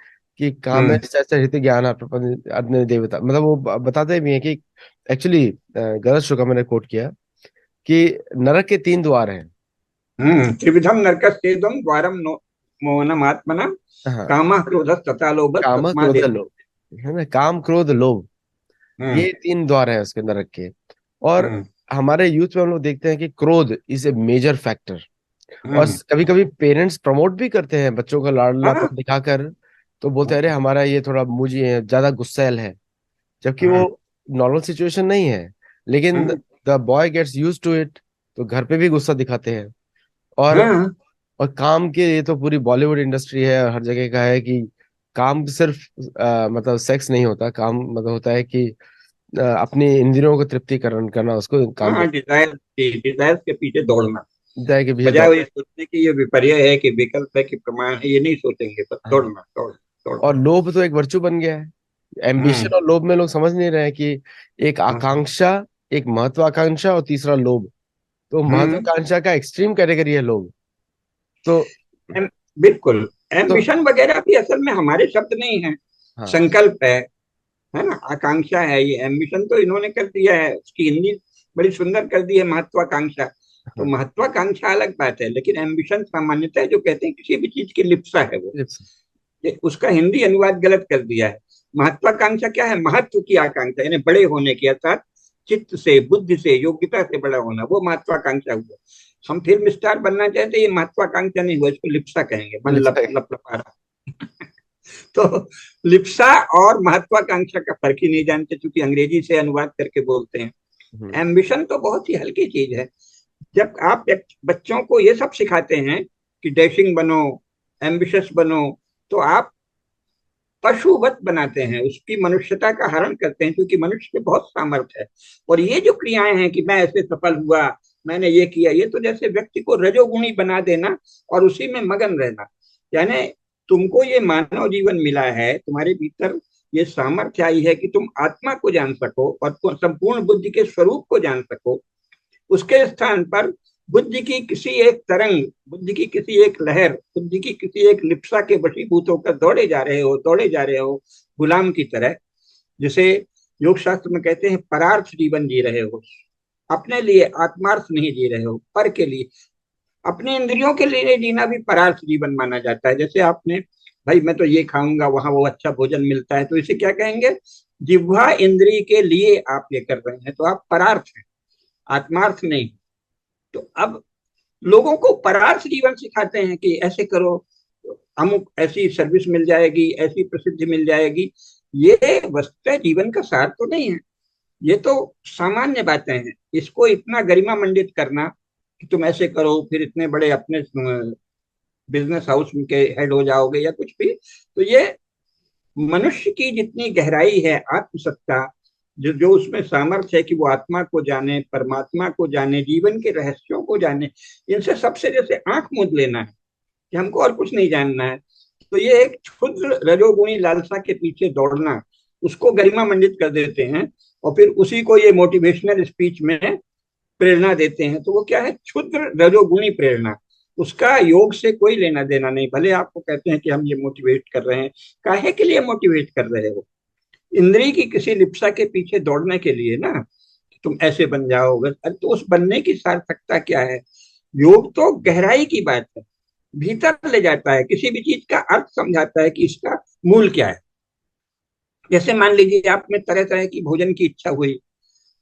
Speaker 1: कि काम है
Speaker 2: हम्म।
Speaker 1: हृत ज्ञान प्रपंच अन्य देवता, मतलब वो बताते भी हैं कि एक्चुअली गलत श्लोक का मैंने कोट किया कि नरक के 3 द्वार हैं।
Speaker 2: त्रिविधम नरकस्येदं द्वारम मोहनम आत्मना,
Speaker 1: हाँ,
Speaker 2: कामः क्रोधः तथा लोभः
Speaker 1: काम क्रोध
Speaker 2: तस्मादेव।
Speaker 1: लोभ, है ना, काम क्रोध लोभ,
Speaker 2: हम्म।
Speaker 1: ये 3 द्वार है उसके नरक के। और
Speaker 2: हम्म।
Speaker 1: हमारे यूथ में हम लोग देखते हैं कि क्रोध इज ए मेजर फैक्टर। और
Speaker 2: हम्म।
Speaker 1: कभी कभी पेरेंट्स प्रमोट भी करते हैं बच्चों का
Speaker 2: हाँ।
Speaker 1: लाडलापन दिखाकर, तो बोलते हैं अरे हमारा ये थोड़ा मुझे है, ज्यादा गुस्सैल है, जबकि वो
Speaker 2: हाँ।
Speaker 1: नॉर्मल सिचुएशन नहीं है। लेकिन
Speaker 2: हाँ।
Speaker 1: The boy gets use to it, तो घर पे भी गुस्सा दिखाते हैं। और
Speaker 2: हाँ।
Speaker 1: और काम के, ये तो पूरी बॉलीवुड इंडस्ट्री है और हर जगह का है कि काम सिर्फ मतलब सेक्स नहीं होता, काम मतलब होता है कि अपनी इंद्रियों को तृप्तिकरण करना, उसको काम
Speaker 2: हाँ,
Speaker 1: कहते
Speaker 2: डिजायर के पीछे दौड़ना,
Speaker 1: हैं कि भैया
Speaker 2: बजाय
Speaker 1: दौड़।
Speaker 2: ये सोचने की ये विपर्य है कि विकल्प है कि प्रमाण है, ये नहीं सोचेंगे, बस
Speaker 1: हाँ,
Speaker 2: दौड़ना, दौड़ दौड़।
Speaker 1: और लोभ तो एक वर्चू बन गया है।
Speaker 2: हम्म।
Speaker 1: एम्बिशन और लोभ में लोग समझ नहीं रहे हैं कि एक
Speaker 2: हाँ।
Speaker 1: आकांक्षा, एक महत्वाकांक्षा और तीसरा लोभ। तो
Speaker 2: हम्म।
Speaker 1: महत्वाकांक्षा का एक्सट्रीम कैटेगरी है लोभ। तो
Speaker 2: एम, बिल्कुल।
Speaker 1: तो
Speaker 2: एम्बिशन वगैरह भी असल में हमारे शब्द नहीं है,
Speaker 1: हाँ,
Speaker 2: संकल्प है ना, आकांक्षा है। ये एम्बिशन तो इन्होंने कर दिया है, उसकी हिंदी बड़ी सुंदर कर दी है, महत्वाकांक्षा। तो
Speaker 1: हाँ,
Speaker 2: महत्वाकांक्षा अलग बात है, लेकिन एम्बिशन सामान्यतः जो कहते हैं किसी भी चीज की लिप्सा है वो,
Speaker 1: lips,
Speaker 2: ये उसका हिंदी अनुवाद गलत कर दिया है। महत्वाकांक्षा क्या है? महत्व की आकांक्षा, यानी बड़े होने की, अर्थात चित्त से, बुद्धि से, योग्यता से बड़ा होना, वो महत्वाकांक्षा हुआ। हम फिल्म स्टार बनना चाहते हैं, ये महत्वाकांक्षा नहीं हुआ, इसको लिप्सा कहेंगे, मन
Speaker 1: lips
Speaker 2: लप लप लपा रहा। तो लिप्सा और महत्वाकांक्षा का फर्क ही नहीं जानते, क्योंकि अंग्रेजी से अनुवाद करके बोलते हैं।
Speaker 1: हम्म,
Speaker 2: एम्बिशन तो बहुत ही हल्की चीज है। जब आप बच्चों को ये सब सिखाते हैं कि डैशिंग बनो, एम्बिशस बनो, तो आप पशुवत बनाते हैं, उसकी मनुष्यता का हरण करते हैं, क्योंकि मनुष्य में बहुत सामर्थ्य है। और ये जो क्रियाएं हैं कि मैं ऐसे सफल हुआ, मैंने ये किया, ये तो जैसे व्यक्ति को रजोगुणी बना देना और उसी में मगन रहना। यानी तुमको ये मानव जीवन मिला है, तुम्हारे भीतर ये सामर्थ्य आई है कि तुम आत्मा को जान सको और संपूर्ण बुद्धि के स्वरूप को जान सको। उसके स्थान पर बुद्धि की किसी एक तरंग, बुद्धि की किसी एक लहर, बुद्धि की किसी एक लिप्सा के वशीभूत होकर दौड़े जा रहे हो, दौड़े जा रहे हो, गुलाम की तरह। जिसे योग शास्त्र में कहते हैं परार्थ जीवन जी रहे हो, अपने लिए आत्मार्थ नहीं जी रहे हो, पर के लिए। अपने इंद्रियों के लिए जीना भी परार्थ जीवन माना जाता है। जैसे आपने, भाई मैं तो ये खाऊंगा, वहां वो अच्छा भोजन मिलता है, तो इसे क्या कहेंगे? जिह्वा इंद्रिय के लिए आप ये कर रहे हैं, तो आप परार्थ हैं, आत्मार्थ नहीं। तो अब लोगों को परार्थ जीवन सिखाते हैं कि ऐसे करो, अमुक ऐसी सर्विस मिल जाएगी, ऐसी प्रसिद्धि मिल जाएगी। ये वस्तुतः जीवन का सार तो नहीं है, ये तो सामान्य बातें हैं। इसको इतना गरिमा मंडित करना कि तुम ऐसे करो, फिर इतने बड़े अपने बिजनेस हाउस के हेड हो जाओगे या कुछ भी, तो ये मनुष्य की जितनी गहराई है आत्मसत्ता, जो जो उसमें सामर्थ्य है कि वो आत्मा को जाने, परमात्मा को जाने, जीवन के रहस्यों को जाने, इनसे सबसे जैसे आंख मूंद लेना है कि हमको और कुछ नहीं जानना है। तो ये एक क्षुद्र रजोगुणी लालसा के पीछे दौड़ना, उसको गरिमा मंडित कर देते हैं। और फिर उसी को ये मोटिवेशनल स्पीच में प्रेरणा देते हैं, तो वो क्या है, क्षुद्र रजोगुणी प्रेरणा। उसका योग से कोई लेना देना नहीं। भले आपको कहते हैं कि हम ये मोटिवेट कर रहे हैं, काहे के लिए मोटिवेट कर रहे हो? इंद्री की किसी लिप्सा के पीछे दौड़ने के लिए ना, कि तुम ऐसे बन जाओ बस। तो उस बनने की सार्थकता क्या है? योग तो गहराई की बात है, भीतर ले जाता है, किसी भी चीज का अर्थ समझाता है कि इसका मूल क्या है। जैसे मान लीजिए आप में तरह तरह की भोजन की इच्छा हुई,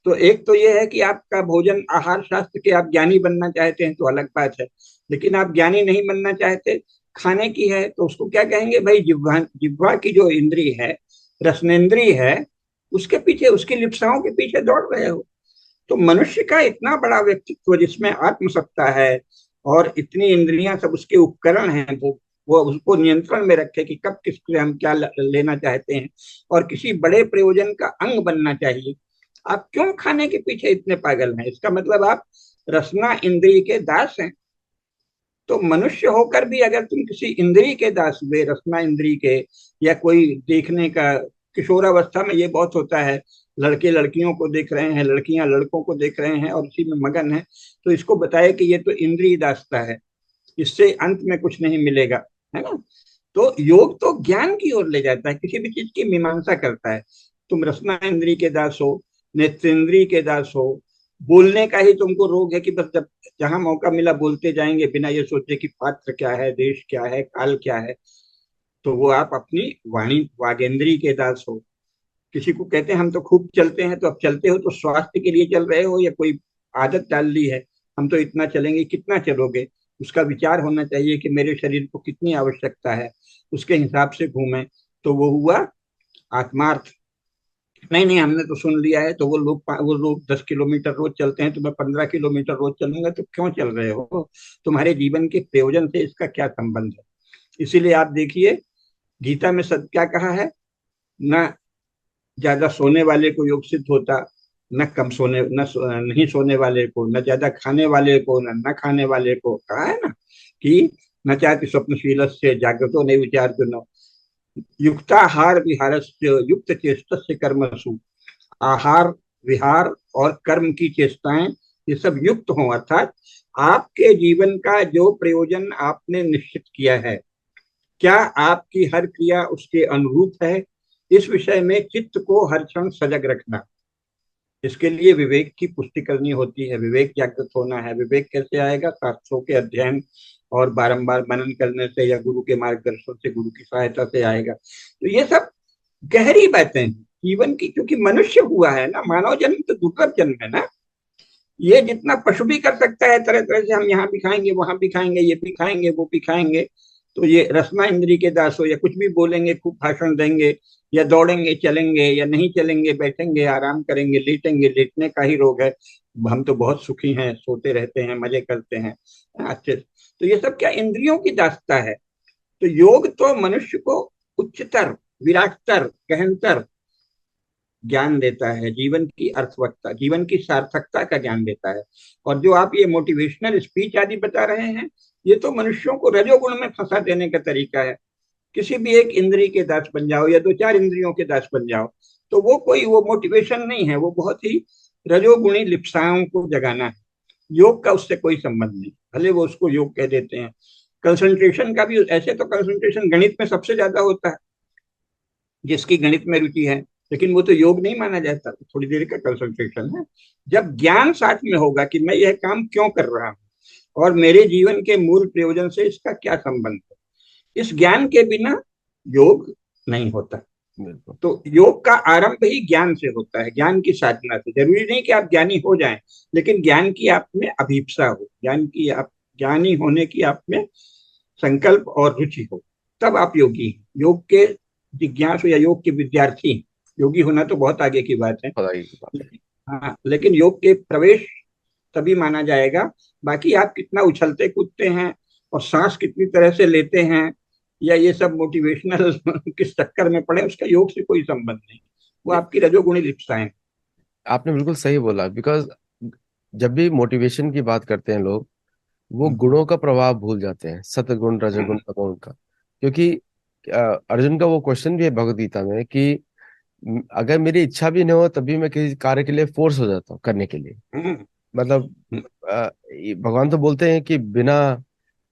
Speaker 2: तो एक तो ये है कि आपका भोजन आहार शास्त्र के आप ज्ञानी बनना चाहते हैं तो अलग बात है। लेकिन आप ज्ञानी नहीं बनना चाहते, खाने की है, तो उसको क्या कहेंगे भाई, जिह्वा, जिह्वा की जो इंद्री है, रसनेन्द्रिय है, उसके पीछे, उसकी लिप्साओं के पीछे दौड़ रहे हो। तो मनुष्य का इतना बड़ा व्यक्तित्व जिसमें आत्मसत्ता है और इतनी इंद्रियां सब उसके उपकरण हैं, वो उसको नियंत्रण में रखे कि कब किसके हम क्या लेना चाहते हैं, और किसी बड़े प्रयोजन का अंग बनना चाहिए। आप क्यों खाने के पीछे इतने पागल हैं? इसका मतलब आप रसना इंद्रिय के दास हैं। तो मनुष्य होकर भी अगर तुम किसी इंद्रिय के दास हुए, रसना इंद्रिय के, या कोई देखने का, किशोरावस्था में ये बहुत होता है, लड़के लड़कियों को देख रहे हैं, लड़कियां लड़कों को देख रहे हैं और इसी में मगन है, तो इसको बताया कि ये तो इंद्रिय दासता है, इससे अंत में कुछ नहीं मिलेगा, है ना? तो योग तो ज्ञान की ओर ले जाता है, किसी भी चीज की मीमांसा करता है। तुम रसना इंद्री के दास हो, नेत्रेंद्री के दास हो, बोलने का ही तुमको रोग है कि बस जब जहां मौका मिला बोलते जाएंगे, बिना ये सोचे कि पात्र क्या है, देश क्या है, काल क्या है। तो वो आप अपनी वाणी वागेंद्री के दास हो। किसी को कहते हैं हम तो खूब चलते हैं, तो अब चलते हो तो स्वास्थ्य के लिए चल रहे हो या कोई आदत डाल ली है? हम तो इतना चलेंगे, कितना चलोगे? उसका विचार होना चाहिए कि मेरे शरीर को कितनी आवश्यकता है, उसके हिसाब से घूमें। तो वो हुआ आत्मार्थ। नहीं नहीं, हमने तो सुन लिया है, तो वो लोग 10 किलोमीटर रोज चलते हैं, तो मैं 15 किलोमीटर रोज चलूंगा, तो क्यों चल रहे हो? तुम्हारे जीवन के प्रयोजन से इसका क्या संबंध है? इसीलिए आप देखिए, गीता में सद क्या कहा है, न ज्यादा सोने वाले को योग सिद्ध होता, न कम सोने नहीं सोने वाले को, न ज्यादा खाने वाले को, न खाने वाले को। कहा है ना कि न चाहते स्वप्नशील से जागृतो नहीं विचार न युक्ताहार विहारस्य युक्त चेष्टस्य कर्मसु। आहार, विहार और कर्म की चेष्टाएं ये सब युक्त हों, अर्थात आपके जीवन का जो प्रयोजन आपने निश्चित किया है, क्या आपकी हर क्रिया उसके अनुरूप है? इस विषय में चित्त को हर क्षण सजग रखना। इसके लिए विवेक की पुष्टि करनी होती है, विवेक जागृत होना है। विवेक कैसे आएगा? शास्त्रों के अध्ययन और बारंबार मनन करने से, या गुरु के मार्गदर्शन से, गुरु की सहायता से आएगा। तो ये सब गहरी बातें हैं जीवन की, क्योंकि मनुष्य हुआ है ना, मानव जन्म तो दुर्लभ जन्म है ना। ये जितना पशु भी कर सकता है तरह तरह से, हम यहाँ भी खाएंगे, वहां भी खाएंगे, ये भी खाएंगे, वो भी खाएंगे, तो ये रसना इंद्री के दास हो, या कुछ भी बोलेंगे, खूब भाषण देंगे, या दौड़ेंगे चलेंगे, या नहीं चलेंगे, बैठेंगे आराम करेंगे, लेटेंगे, लेटने का ही रोग है। हम तो बहुत सुखी हैं, सोते रहते हैं, मजे करते हैं अच्छे। तो ये सब क्या, इंद्रियों की दासता है। तो योग तो मनुष्य को उच्चतर, विराटतर, गहनतर ज्ञान देता है, जीवन की अर्थवत्ता, जीवन की सार्थकता का ज्ञान देता है। और जो आप ये मोटिवेशनल स्पीच आदि बता रहे हैं, ये तो मनुष्यों को रजोगुण में फंसा देने का तरीका है। किसी भी एक इंद्रिय के दास बन जाओ, या दो चार इंद्रियों के दास बन जाओ, तो वो कोई वो मोटिवेशन नहीं है, वो बहुत ही रजोगुणी लिप्साओं को जगाना है। योग का उससे कोई संबंध नहीं, भले वो उसको योग कह देते हैं। कंसंट्रेशन का भी, ऐसे तो कंसंट्रेशन गणित में सबसे ज्यादा होता है, जिसकी गणित में रुचि है, लेकिन वो तो योग नहीं माना जाता, थोड़ी देर का कंसंट्रेशन है। जब ज्ञान साथ में होगा कि मैं यह काम क्यों कर रहा हूँ, और मेरे जीवन के मूल प्रयोजन से इसका क्या संबंध है, इस ज्ञान के बिना योग नहीं होता।
Speaker 1: बिल्कुल।
Speaker 2: तो योग का आरंभ ही ज्ञान से होता है, ज्ञान की साधना से। जरूरी नहीं कि आप ज्ञानी हो जाएं, लेकिन ज्ञान की आप में अभीप्सा हो, ज्ञान की आप, ज्ञानी होने की आप में संकल्प और रुचि हो, तब आप योगी हैं। योग के जिज्ञासु या योग के विद्यार्थी हैं। योगी होना तो बहुत आगे की बात है।
Speaker 1: खुदाई की बात है।
Speaker 2: लेकिन हाँ, लेकिन योग के प्रवेश तभी माना जाएगा। बाकी आप कितना उछलते कूदते हैं और सांस कितनी तरह से लेते हैं, या ये सब मोटिवेशनल किस चक्कर में पड़े, उसका योग से कोई संबंध नहीं। वो
Speaker 1: नहीं,
Speaker 2: आपकी रजोगुणी लिप्साएं।
Speaker 1: आपने बिल्कुल सही बोला। बिकॉज जब भी मोटिवेशन की बात करते हैं लोग, वो
Speaker 2: हम्म,
Speaker 1: गुणों का प्रभाव भूल जाते हैं, सतगुण, रजोगुण, तमोगुण का। क्योंकि अर्जुन का वो क्वेश्चन भी है भगवद गीता में कि अगर मेरी इच्छा भी नहीं हो तभी मैं किसी कार्य के लिए फोर्स हो जाता हूँ करने के लिए। मतलब भगवान तो बोलते हैं कि बिना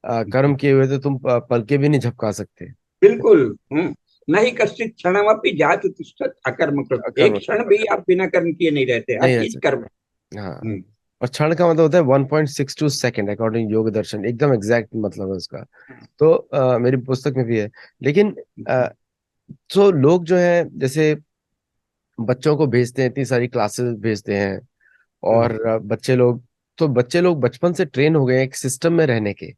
Speaker 1: कर्म किए हुए तो तुम पलके भी नहीं झपका सकते।
Speaker 2: बिल्कुल। न ही कश्चित क्षणमपि जातु तिष्ठत अकर्म कृत,
Speaker 1: कर्म
Speaker 2: एक क्षण भी आप बिना कर्म किए नहीं रहते, हर
Speaker 1: नहीं रह
Speaker 2: चीज कर्म।
Speaker 1: सकते। हाँ।
Speaker 2: हम्म।
Speaker 1: और क्षण का मतलब होता है 1.62 सेकंड अकॉर्डिंग योग दर्शन, एकदम एग्जैक्ट मतलब है उसका। तो मेरी पुस्तक में भी है। लेकिन अ, तो लोग जो है जैसे बच्चों को भेजते हैं, इतनी सारी क्लासेस भेजते हैं, और बच्चे लोग बचपन से ट्रेन हो गए हैं एक सिस्टम में रहने के।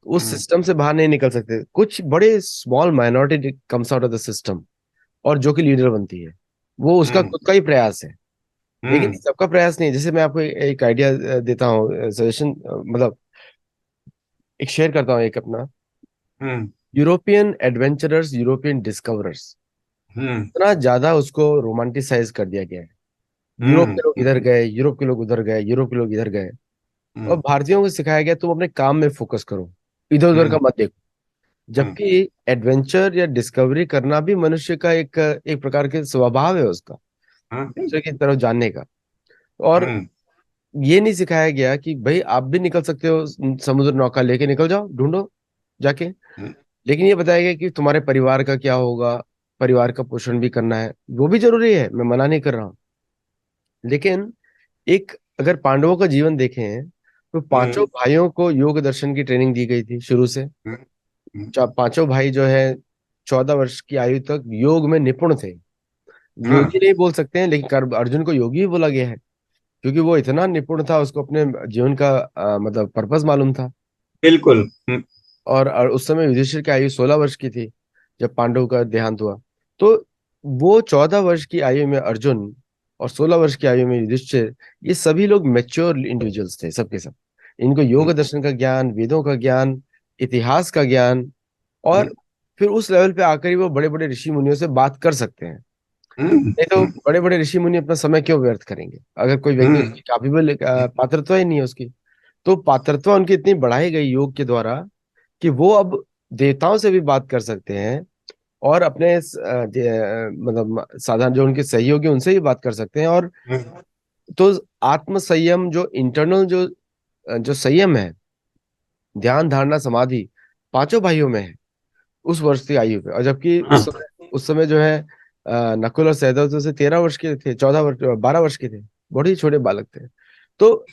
Speaker 1: उस
Speaker 2: हम्म।
Speaker 1: सिस्टम से बाहर नहीं निकल सकते। कुछ बड़े small minority comes out of the system, और जो कि लीडर बनती है, वो उसका
Speaker 2: हम्म।
Speaker 1: खुद का ही प्रयास है। लेकिन
Speaker 2: हम्म।
Speaker 1: सबका प्रयास नहीं है। जैसे मैं आपको एक आइडिया देता हूँ, सजेशन, मतलब एक शेयर करता हूँ एक अपना।
Speaker 2: हम्म।
Speaker 1: यूरोपियन एडवेंचरर्स, यूरोपियन डिस्कवरर्स,
Speaker 2: हम्म।
Speaker 1: इतना ज्यादा उसको रोमांटिसाइज कर दिया गया है। यूरोप
Speaker 2: हम्म।
Speaker 1: के लोग इधर गए, यूरोप के लोग उधर गए, यूरोप के लोग इधर गए, और
Speaker 2: हम्म।
Speaker 1: भारतीयों को सिखाया गया तुम अपने काम में फोकस करो, इधर उधर का
Speaker 2: हम्म।
Speaker 1: मत देखो।
Speaker 2: हम्म।
Speaker 1: जबकि एडवेंचर या डिस्कवरी करना भी मनुष्य का एक एक प्रकार के स्वभाव है उसका,
Speaker 2: हाँ।
Speaker 1: दूसरे की तरफ जानने का। और
Speaker 2: हम्म।
Speaker 1: ये नहीं सिखाया गया कि भाई आप भी निकल सकते हो, समुद्र नौका लेके निकल जाओ, ढूंढो जाके।
Speaker 2: हम्म।
Speaker 1: लेकिन ये बताया गया कि तुम्हारे परिवार का क्या होगा, परिवार का पोषण भी करना है, वो भी जरूरी है, मैं मना नहीं कर रहा हूँ। लेकिन एक अगर पांडवों का जीवन देखें, तो पांचों
Speaker 2: हम्म।
Speaker 1: भाइयों को योग दर्शन की ट्रेनिंग दी गई थी शुरू से।
Speaker 2: हम्म।
Speaker 1: पांचों भाई जो है 14 वर्ष की आयु तक योग में निपुण थे।
Speaker 2: हाँ।
Speaker 1: योगी नहीं बोल सकते हैं, लेकिन अर्जुन को योगी भी बोला गया है, क्योंकि वो इतना निपुण था, उसको अपने जीवन का मतलब पर्पस मालूम था।
Speaker 2: बिल्कुल।
Speaker 1: और उस समय युधिष्ठिर की आयु 16 वर्ष की थी जब पांडव का देहांत हुआ। तो वो 14 वर्ष की आयु में अर्जुन और 16 वर्ष की आयु में युधिष्ठिर, ये सभी लोग मेच्योर इंडिविजुअल्स थे, सबके सब। इनको योग
Speaker 2: हम्म।
Speaker 1: दर्शन का ज्ञान, वेदों का ज्ञान, इतिहास का ज्ञान, और
Speaker 2: हम्म।
Speaker 1: फिर उस लेवल पे आकर ही वो बड़े बड़े ऋषि मुनियों से बात कर सकते हैं।
Speaker 2: हम्म।
Speaker 1: नहीं तो बड़े बड़े ऋषि मुनि अपना समय क्यों व्यर्थ करेंगे अगर कोई व्यक्ति
Speaker 2: हम्म।
Speaker 1: उसकी काबिल पात्रता ही नहीं है उसकी। तो पात्रता उनकी इतनी बढ़ाई गई योग के द्वारा कि वो अब देवताओं से भी बात कर सकते हैं, और अपने मतलब साधारण जो उनके सहयोगी उनसे भी बात कर सकते हैं। और
Speaker 2: हम्म।
Speaker 1: तो आत्म संयम, जो इंटरनल जो संयम है, ध्यान धारणा समाधि, पांचों भाइयों में है उस वर्ष की आयु पे। और जबकि
Speaker 2: हाँ।
Speaker 1: उस समय जो है नकुल और सहदेव तो से 13 वर्ष के थे, 14 वर्ष, 12 वर्ष के थे, बहुत ही छोटे बालक थे। तो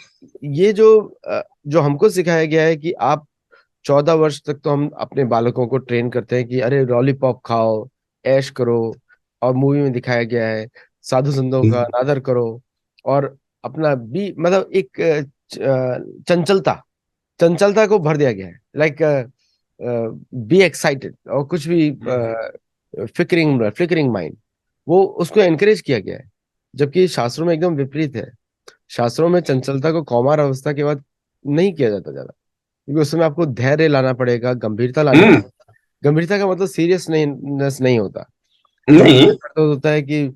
Speaker 1: ये जो हमको सिखाया गया है कि आप 14 वर्ष तक, तो हम अपने बालकों को ट्रेन करते हैं कि अरे लॉलीपॉप खाओ, ऐश करो, और मूवी में दिखाया गया है साधु संतों का अनादर करो, और अपना भी मतलब एक चंचलता, चंचलता को भर दिया गया है, लाइक बी एक्साइटेड, और कुछ भी फ्लिकरिंग फ्लिकरिंग माइंड, वो उसको एनकरेज किया गया है। जबकि शास्त्रों में एकदम विपरीत है। शास्त्रों में चंचलता को कौमार अवस्था के बाद नहीं किया जाता ज्यादा, क्योंकि उसमें आपको धैर्य लाना पड़ेगा, गंभीरता लानी
Speaker 2: हम्म।
Speaker 1: पड़ेगी। गंभीरता का मतलब सीरियसनेस नहीं होता।
Speaker 2: नहीं।
Speaker 1: गंभीरता का मतलब होता है कि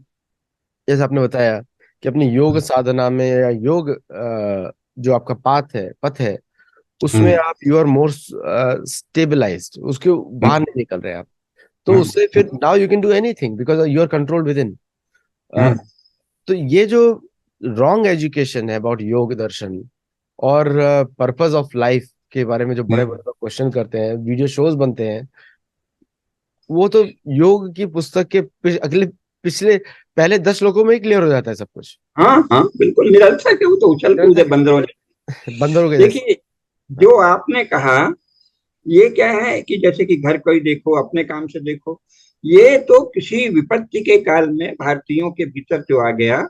Speaker 1: जैसे आपने बताया कि अपनी योग साधना में, या योग जो आपका पथ है, उसमें
Speaker 2: हम्म।
Speaker 1: आप यू आर मोर स्टेबलाइज्ड, उसके बाहर नहीं निकल रहे आप। तो
Speaker 2: हम्म।
Speaker 1: उससे फिर now you can do anything because you are control within.
Speaker 2: हम्म।
Speaker 1: तो ये जो रॉन्ग एजुकेशन है अबाउट योग दर्शन और पर्पस ऑफ लाइफ के बारे में, जो बड़े
Speaker 2: हम्म।
Speaker 1: बड़े लोग क्वेश्चन करते हैं, वीडियो शोज बनते हैं, वो तो योग की पुस्तक के अगले पिछले पहले 10 श्लोकों में ही क्लियर हो जाता है सब कुछ।
Speaker 2: हाँ हाँ, बिल्कुल निरर्थक है, वो तो उछल कूद है
Speaker 1: निरर्थक
Speaker 2: बंदरों ने।
Speaker 1: है, बंदरों के जैसे।
Speaker 2: देखिए,
Speaker 1: हाँ।
Speaker 2: जो आपने कहा, ये क्या है कि जैसे कि घर को ही देखो, अपने काम से देखो, ये तो किसी विपत्ति के काल में भारतीयों के भीतर जो आ गया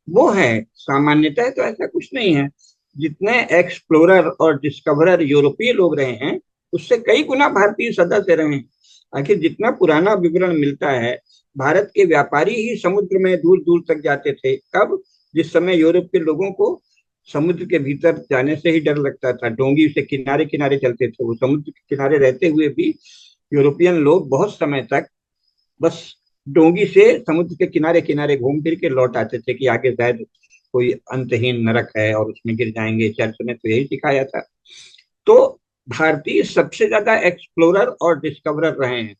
Speaker 2: वो है। सामान्यतः तो ऐसा कुछ नहीं है। जितने एक्सप्लोरर और डिस्कवरर यूरोपीय लोग रहे हैं, उससे कई गुना भारतीय सदस्य रहे हैं। आखिर जितना पुराना विवरण मिलता है, भारत के व्यापारी ही समुद्र में दूर दूर तक जाते थे। कब? जिस समय यूरोप के लोगों को समुद्र के भीतर जाने से ही डर लगता था, डोंगी से किनारे किनारे चलते थे। वो समुद्र के किनारे रहते हुए भी यूरोपियन लोग बहुत समय तक बस डोंगी से समुद्र के किनारे किनारे घूम फिर के लौट आते थे कि आगे शायद कोई अंतहीन नरक है और उसमें गिर जाएंगे। चर्च ने तो यही सिखाया था। तो भारतीय सबसे ज्यादा एक्सप्लोरर और डिस्कवरर रहे हैं।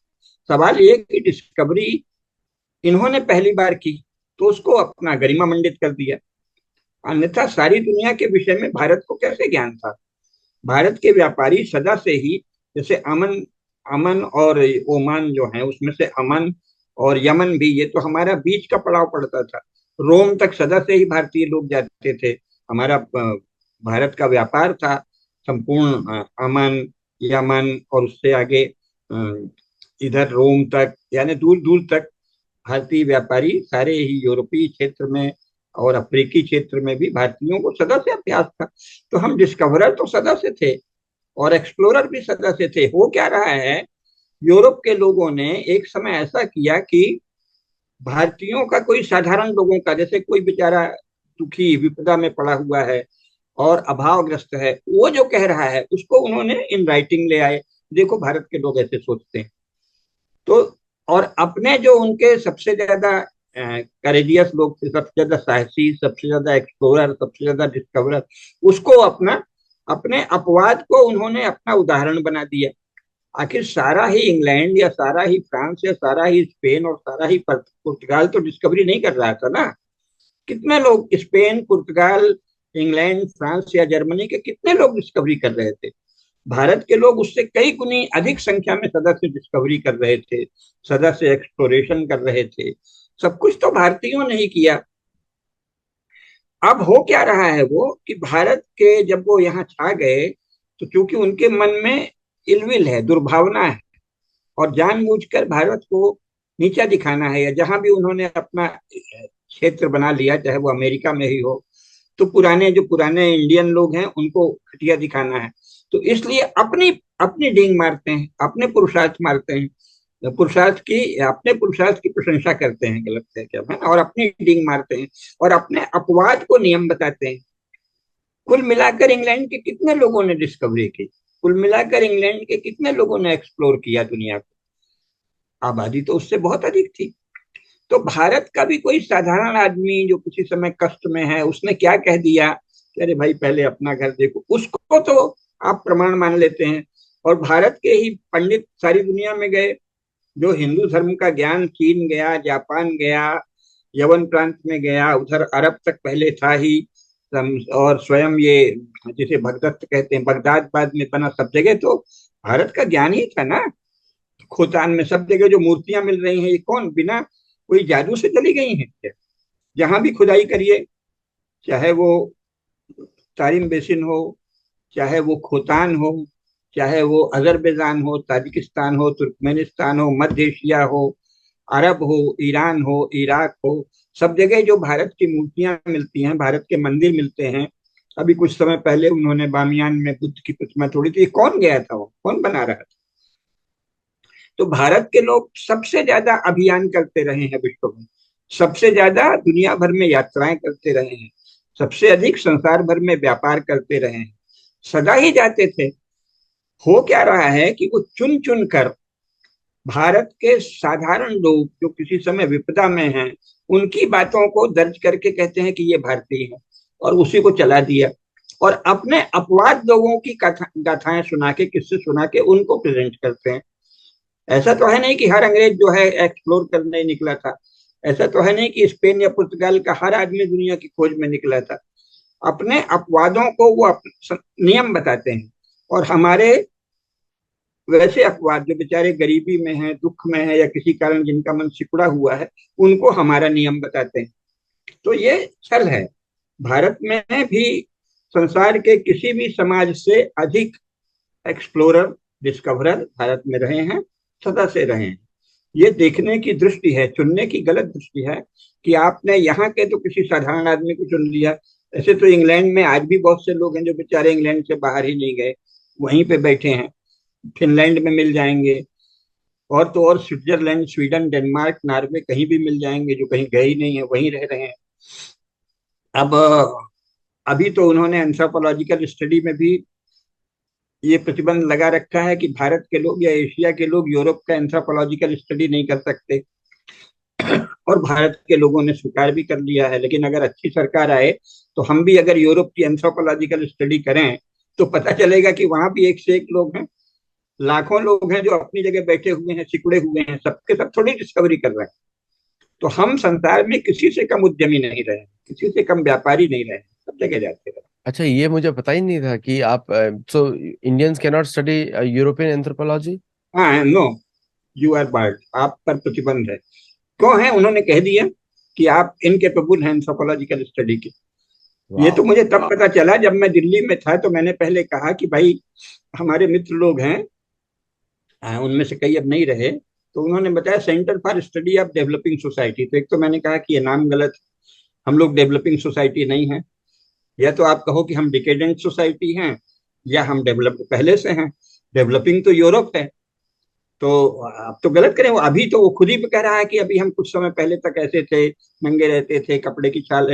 Speaker 2: सवाल ये कि डिस्कवरी इन्होंने पहली बार की तो उसको अपना गरिमा मंडित कर दिया। अन्यथा सारी दुनिया के विषय में भारत को कैसे ज्ञान था? भारत के व्यापारी सदा से ही, जैसे अमन अमन और ओमान जो है, उसमें से अमन और यमन भी, ये तो हमारा बीच का पड़ाव पड़ता था। रोम तक सदा से ही भारतीय लोग जाते थे। हमारा भारत का व्यापार था संपूर्ण अमन, यमन और उससे आगे इधर रोम तक, यानी दूर दूर तक भारतीय व्यापारी सारे ही यूरोपीय क्षेत्र में और अफ्रीकी क्षेत्र में भी भारतीयों को सदा से अभ्यास था। तो हम डिस्कवरर तो सदा से थे और एक्सप्लोरर भी सदा से थे। हो क्या रहा है, यूरोप के लोगों ने एक समय ऐसा किया कि भारतीयों का, कोई साधारण लोगों का, जैसे कोई बेचारा दुखी विपदा में पड़ा हुआ है और अभावग्रस्त है, वो जो कह रहा है उसको उन्होंने इन राइटिंग ले आए। देखो भारत के लोग ऐसे सोचते हैं। तो और अपने जो उनके सबसे ज्यादा करेजियस लोग थे, सबसे ज्यादा साहसी, सबसे ज्यादा एक्सप्लोरर, सबसे ज्यादा डिस्कवरर, उसको अपना, अपने अपवाद को उन्होंने अपना उदाहरण बना दिया। आखिर सारा ही इंग्लैंड या सारा ही फ्रांस या सारा ही स्पेन और सारा ही पुर्तगाल तो डिस्कवरी नहीं कर रहा था ना। कितने लोग स्पेन, पुर्तगाल, इंग्लैंड, फ्रांस या जर्मनी के कितने लोग डिस्कवरी कर रहे थे? भारत के लोग उससे कई गुनी अधिक संख्या में सदा से डिस्कवरी कर रहे थे, सदा से एक्सप्लोरेशन कर रहे थे। सब कुछ तो भारतीयों ने ही किया। अब हो क्या रहा है वो, कि भारत के जब वो यहाँ छा गए, तो क्योंकि उनके मन में इलविल है, दुर्भावना है, और जानबूझकर भारत को नीचा दिखाना है, या जहां भी उन्होंने अपना क्षेत्र बना लिया, चाहे वो अमेरिका में ही हो, तो पुराने इंडियन लोग हैं उनको घटिया दिखाना है। तो इसलिए अपनी अपनी डींग मारते हैं, अपने पुरुषार्थ मारते हैं, अपने पुरुषार्थ की प्रशंसा करते हैं, गलत है क्या है, और अपनी डींग मारते हैं और अपने अपवाद को नियम बताते हैं। कुल मिलाकर इंग्लैंड के कितने लोगों ने डिस्कवरी की? कुल मिलाकर इंग्लैंड के कितने लोगों ने एक्सप्लोर किया दुनिया को? आबादी तो उससे बहुत अधिक थी। तो भारत का भी कोई साधारण आदमी जो किसी समय कष्ट में है, उसने क्या कह दिया कि अरे भाई पहले अपना घर देखो, उसको तो आप प्रमाण मान लेते हैं। और भारत के ही पंडित सारी दुनिया में गए। जो हिंदू धर्म का ज्ञान चीन गया, जापान गया, यवन प्रांत में गया, उधर अरब तक पहले था ही, और स्वयं ये जिसे भगदत्त कहते हैं, बगदाद बाद में बना, सब जगह तो भारत का ज्ञान ही था ना। खोतान में सब जगह जो मूर्तियां मिल रही हैं, ये कौन, बिना कोई जादू से चली गई हैं क्या? जहां भी खुदाई करिए, चाहे वो तारिम बेसिन हो, चाहे वो खोतान हो, चाहे वो अजरबैजान हो, ताजिकिस्तान हो, तुर्कमेनिस्तान हो, मध्य एशिया हो, अरब हो, ईरान हो, इराक हो, सब जगह जो भारत की मूर्तियां मिलती हैं, भारत के मंदिर मिलते हैं। अभी कुछ समय पहले उन्होंने बामियान में बुद्ध की प्रतिमा तोड़ी थी। कौन गया था, वो कौन बना रहा था? तो भारत के लोग सबसे ज्यादा अभियान करते रहे हैं विश्व में, सबसे ज्यादा दुनिया भर में यात्राएं करते रहे हैं, सबसे अधिक संसार भर में व्यापार करते रहे हैं, सदा ही जाते थे। हो क्या रहा है कि वो चुन चुन कर भारत के साधारण लोग जो किसी समय विपदा में हैं, उनकी बातों को दर्ज करके कहते हैं कि ये भारतीय है, और उसी को चला दिया। और अपने अपवाद लोगों की गाथाएं सुना के, किस्से सुना के उनको प्रेजेंट करते हैं। ऐसा तो है नहीं कि हर अंग्रेज जो है एक्सप्लोर करने निकला था। ऐसा तो है नहीं कि स्पेन या पुर्तगाल का हर आदमी दुनिया की खोज में निकला था। अपने अपवादों को वो नियम बताते हैं। और हमारे वैसे अपवाद जो बेचारे गरीबी में हैं, दुख में हैं, या किसी कारण जिनका मन सिकुड़ा हुआ है, उनको हमारा नियम बताते हैं। तो ये छल है। भारत में भी संसार के किसी भी समाज से अधिक एक्सप्लोरर, डिस्कवरर भारत में रहे हैं, सदा से रहे हैं। ये देखने की दृष्टि है, चुनने की गलत दृष्टि है कि आपने यहाँ के तो किसी साधारण आदमी को चुन लिया। ऐसे तो इंग्लैंड में आज भी बहुत से लोग हैं जो बेचारे इंग्लैंड से बाहर ही नहीं गए, वहीं पे बैठे हैं। फिनलैंड में मिल जाएंगे, और तो और स्विट्जरलैंड, स्वीडन, डेनमार्क, नॉर्वे कहीं भी मिल जाएंगे, जो कहीं गए ही नहीं है वहीं रह रहे हैं। अब अभी तो उन्होंने एंथ्रोपोलॉजिकल स्टडी में भी ये प्रतिबंध लगा रखा है कि भारत के लोग या एशिया के लोग यूरोप का एंथ्रोपोलॉजिकल स्टडी नहीं कर सकते। और भारत के लोगों ने स्वीकार भी कर लिया है। लेकिन अगर अच्छी सरकार आए तो हम भी अगर यूरोप की एंथ्रोपोलॉजिकल स्टडी करें, तो पता चलेगा कि वहां भी एक से एक लोग हैं, लाखों लोग हैं जो अपनी जगह बैठे हुए हैं, सिकुड़े हुए हैं, सबके सब थोड़ी डिस्कवरी कर रहे हैं। तो हम संसार में किसी से कम उद्यमी नहीं रहे, किसी से कम व्यापारी नहीं रहे। सब जगह जाते रहे।
Speaker 1: अच्छा, ये मुझे पता ही नहीं था कि आप so Indians can not study European anthropology.
Speaker 2: हाँ, नो, यू आर बार्ड, आप पर प्रतिबंध है। क्यों है? उन्होंने कह दिया कि आप इनकेपेबल हैं एंथ्रोपोलॉजिकल स्टडी के। ये
Speaker 1: वाह।
Speaker 2: तो मुझे तब पता चला जब मैं दिल्ली में था, तो मैंने पहले कहा कि भाई हमारे मित्र लोग हैं, उनमें से कई अब नहीं रहे, तो उन्होंने बताया centre for study of developing society. तो एक तो मैंने कहा कि ये नाम गलत, हम लोग डेवलपिंग सोसाइटी नहीं है। या तो आप कहो कि हम डिकेडेंट सोसाइटी हैं, या हम डेवलप्ड पहले से हैं। डेवलपिंग तो यूरोप है। तो आप तो गलत करें, वो अभी तो वो खुद ही कह रहा है कि अभी हम कुछ समय पहले तक ऐसे थे, नंगे रहते थे, कपड़े की छाल,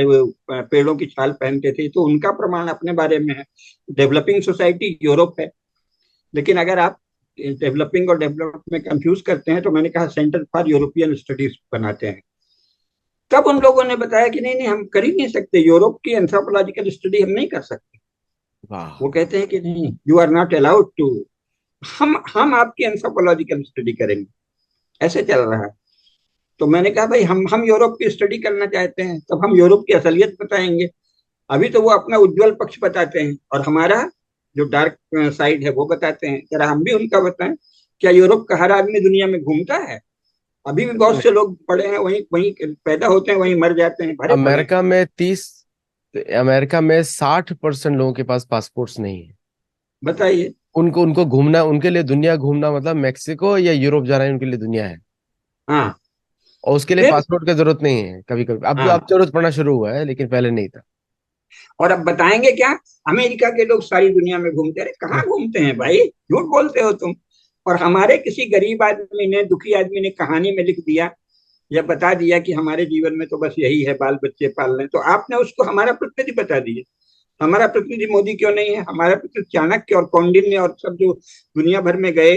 Speaker 2: पेड़ों की छाल पहनते थे, तो उनका प्रमाण अपने बारे में है। डेवलपिंग सोसाइटी यूरोप है। लेकिन अगर आप डेवलपिंग और डेवलप में कंफ्यूज करते हैं, तो मैंने कहा सेंटर फॉर यूरोपियन स्टडीज बनाते हैं। तब उन लोगों ने बताया कि नहीं नहीं, हम कर ही नहीं सकते, यूरोप की एंथ्रोपोलॉजिकल स्टडी हम नहीं कर सकते।
Speaker 1: वाह।
Speaker 2: वो कहते हैं कि नहीं, you are not allowed to, हम आपकी एंथ्रोपोलॉजिकल स्टडी करेंगे। ऐसे चल रहा है। तो मैंने कहा भाई हम यूरोप की स्टडी करना चाहते हैं, तब हम यूरोप की असलियत बताएंगे। अभी तो वो अपना उज्जवल पक्ष बताते हैं, और हमारा जो डार्क साइड है वो बताते हैं। जरा हम भी उनका बताएं। क्या यूरोप का हर आदमी दुनिया में घूमता है? अभी भी बहुत
Speaker 1: बिल्कुल।
Speaker 2: से लोग पड़े हैं वहीं वहीं, पैदा होते हैं वहीं, मर जाते हैं, भरे पड़े हैं।
Speaker 1: अमेरिका में 60% लोगों के पास पासपोर्ट्स नहीं है।
Speaker 2: बताइए।
Speaker 1: उनको उनको घूमना, उनके लिए दुनिया घूमना मतलब मेक्सिको या यूरोप जाना ही उनके लिए दुनिया है।
Speaker 2: हाँ।
Speaker 1: और उसके लिए
Speaker 2: फिर।
Speaker 1: पासपोर्ट की जरूरत नहीं है। कभी कभी अब
Speaker 2: हाँ।
Speaker 1: जरूरत पड़ना शुरू हुआ है, लेकिन पहले नहीं था।
Speaker 2: और अब बताएंगे क्या? अमेरिका के लोग सारी दुनिया में घूमते रहे, कहाँ घूमते हैं भाई, झूठ बोलते हो तुम। और हमारे किसी गरीब आदमी ने, दुखी आदमी ने कहानी में लिख दिया या बता दिया कि हमारे जीवन में तो बस यही है, बाल बच्चे पालने, तो आपने उसको हमारा प्रतिनिधि बता दिया। हमारा प्रतिनिधि मोदी क्यों नहीं है? हमारा प्रतिनिधि चाणक्य और कौंडिन्य और सब जो दुनिया भर में गए,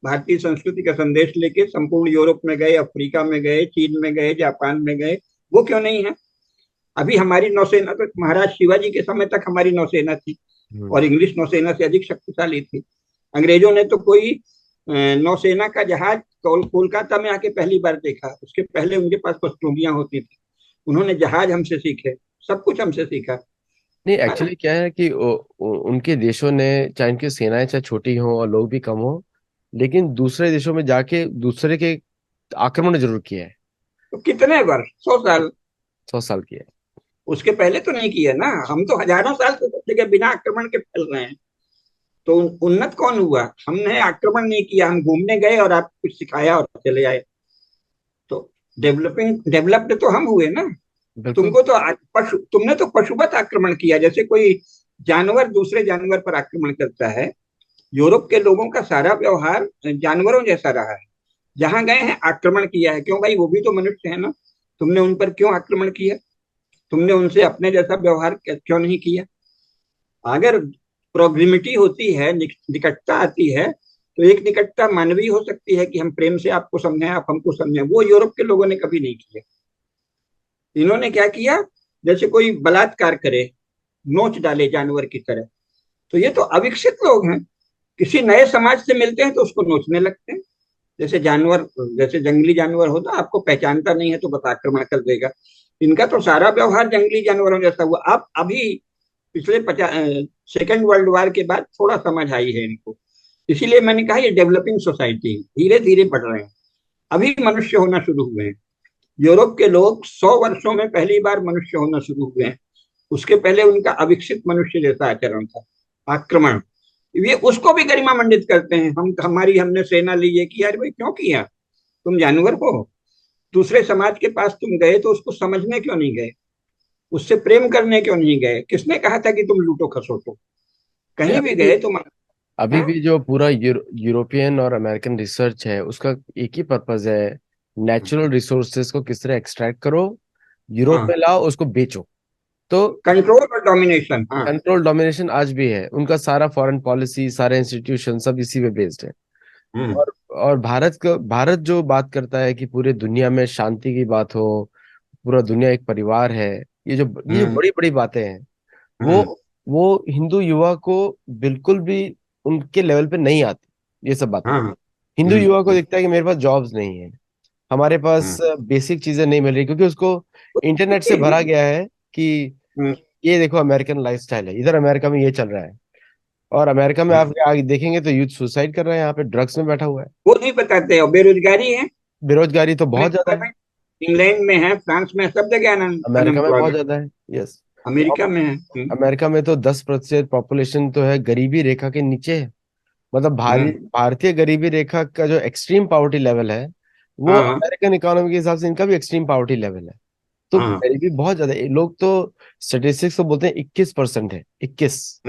Speaker 2: भारतीय संस्कृति का संदेश लेके संपूर्ण यूरोप में गए, अफ्रीका में गए, चीन में गए, जापान में गए, वो क्यों नहीं है? अभी हमारी नौसेना तो महाराज शिवाजी के समय तक हमारी नौसेना थी,
Speaker 1: हम्म।
Speaker 2: और इंग्लिश नौसेना से अधिक शक्तिशाली थी। अंग्रेजों ने तो कोई नौसेना का जहाज कोलकाता में आके पहली बार देखा, उसके पहले उनके पास पनडुब्बियां होती थी। उन्होंने जहाज हमसे सीखे, सब कुछ हमसे सीखा।
Speaker 1: नहीं,
Speaker 2: है ना?
Speaker 1: एक्चुअली क्या है कि उनके देशों ने, चाहे उनकी सेनाएं चाहे छोटी हो और लोग भी कम हो, लेकिन दूसरे देशों में जाके दूसरे के आक्रमण जरूर किया है।
Speaker 2: तो कितने वर्ष, 100 साल?
Speaker 1: 100 साल किया है।
Speaker 2: उसके पहले तो नहीं किया ना। हम तो हजारों साल से सब जगह बिना आक्रमण के फैल रहे हैं। तो उन्नत कौन हुआ? हमने आक्रमण नहीं किया, हम घूमने गए और आपको कुछ सिखाया और चले आए। तो डेवलप्ड तो हम हुए ना।
Speaker 1: बिल्कुल।
Speaker 2: तुमने तो पशुवत आक्रमण किया, जैसे कोई जानवर दूसरे जानवर पर आक्रमण करता है। यूरोप के लोगों का सारा व्यवहार जानवरों जैसा रहा है। जहां गए हैं आक्रमण किया है। क्यों भाई, वो भी तो मनुष्य है ना। तुमने उन पर क्यों आक्रमण किया? तुमने उनसे अपने जैसा व्यवहार क्यों नहीं किया? अगर प्रोक्सिमिटी होती है, निकटता आती है, तो एक निकटता मानवीय हो सकती है कि हम प्रेम से आपको समझें, आप हमको समझें। वो यूरोप के लोगों ने कभी नहीं किया। इन्होंने क्या किया? जैसे कोई बलात्कार करे, नोच डाले जानवर की तरह। तो ये तो अविकसित लोग हैं। किसी नए समाज से मिलते हैं तो उसको नोचने लगते हैं। जैसे जानवर, जैसे जंगली जानवर होता, आपको पहचानता नहीं है तो बस आक्रमण कर देगा। इनका तो सारा व्यवहार जंगली जानवरों जैसा हुआ। अब अभी पिछले 50 सेकेंड वर्ल्ड वॉर के बाद थोड़ा समझ आई है इनको। इसीलिए मैंने कहा ये डेवलपिंग सोसाइटी धीरे धीरे बढ़ रहे हैं। अभी मनुष्य होना शुरू हुए हैं। यूरोप के लोग 100 वर्षों में पहली बार मनुष्य होना शुरू हुए हैं। उसके पहले उनका अविकसित मनुष्य जैसा आचरण था, आक्रमण। ये उसको भी गरिमा मंडित करते हैं। हमने सेना ली, ये किया। अरे भाई, क्यों किया? तुम जानवर हो। दूसरे समाज के पास तुम गए तो उसको समझने क्यों नहीं गए? उससे प्रेम करने क्यों नहीं गए? किसने कहा था कि तुम लूटो खसोटो?
Speaker 1: नहीं,
Speaker 2: कहीं भी गए तुम।
Speaker 1: अभी
Speaker 2: हाँ।
Speaker 1: भी जो पूरा यूरोपियन और अमेरिकन रिसर्च है, उसका एक ही पर्पज है। नेचुरल रिसोर्सेज को किस तरह एक्सट्रैक्ट करो, यूरोप में
Speaker 2: हाँ,
Speaker 1: लाओ, उसको बेचो। तो
Speaker 2: कंट्रोल और डोमिनेशन। हाँ।
Speaker 1: कंट्रोल डोमिनेशन आज भी है उनका। सारा फॉरेन पॉलिसी, सारे इंस्टीट्यूशन सब इसी पे बेस्ड है।
Speaker 2: हम्म।
Speaker 1: और भारत जो बात करता है कि पूरे दुनिया में शांति की बात हो, पूरा दुनिया एक परिवार है, ये जो
Speaker 2: हम्म।
Speaker 1: बड़ी बड़ी बातें हैं, वो
Speaker 2: हम्म।
Speaker 1: वो हिंदू युवा को बिल्कुल भी उनके लेवल पे नहीं आती ये सब बातें।
Speaker 2: हाँ।
Speaker 1: हिंदू युवा को
Speaker 2: हम्म।
Speaker 1: दिखता है कि मेरे पास जॉब्स नहीं है, हमारे पास
Speaker 2: हम्म।
Speaker 1: बेसिक चीजें नहीं मिल रही, क्योंकि उसको इंटरनेट से भरा गया है कि
Speaker 2: हम्म।
Speaker 1: ये देखो अमेरिकन लाइफस्टाइल है, इधर अमेरिका में ये चल रहा है। और अमेरिका में आप
Speaker 2: हाँ,
Speaker 1: आगे देखेंगे तो यूथ सुसाइड कर रहा है, यहाँ पे ड्रग्स में बैठा हुआ है।
Speaker 2: वो नहीं बताते, और बेरोजगारी है।
Speaker 1: बेरोजगारी तो बहुत ज्यादा है।
Speaker 2: अनएम्प्लॉयमेंट इंग्लैंड में है, फ्रांस में है, सब जगह
Speaker 1: अमेरिका में बहुत
Speaker 2: अनएम्प्लॉयमेंट।
Speaker 1: ज्यादा है। यस।
Speaker 2: अमेरिका में है।
Speaker 1: अमेरिका में तो 10% पॉपुलेशन तो है गरीबी रेखा के नीचे है। मतलब
Speaker 2: हम्म,
Speaker 1: भारतीय गरीबी रेखा का जो एक्सट्रीम पॉवर्टी लेवल है, वो
Speaker 2: हाँ,
Speaker 1: अमेरिकन इकोनॉमी के हिसाब से इनका भी एक्सट्रीम पॉवर्टी लेवल है। तो
Speaker 2: हाँ,
Speaker 1: गरीबी बहुत ज्यादा है। लोग तो स्टेटिस्टिक्स तो बोलते हैं 21% है, 21।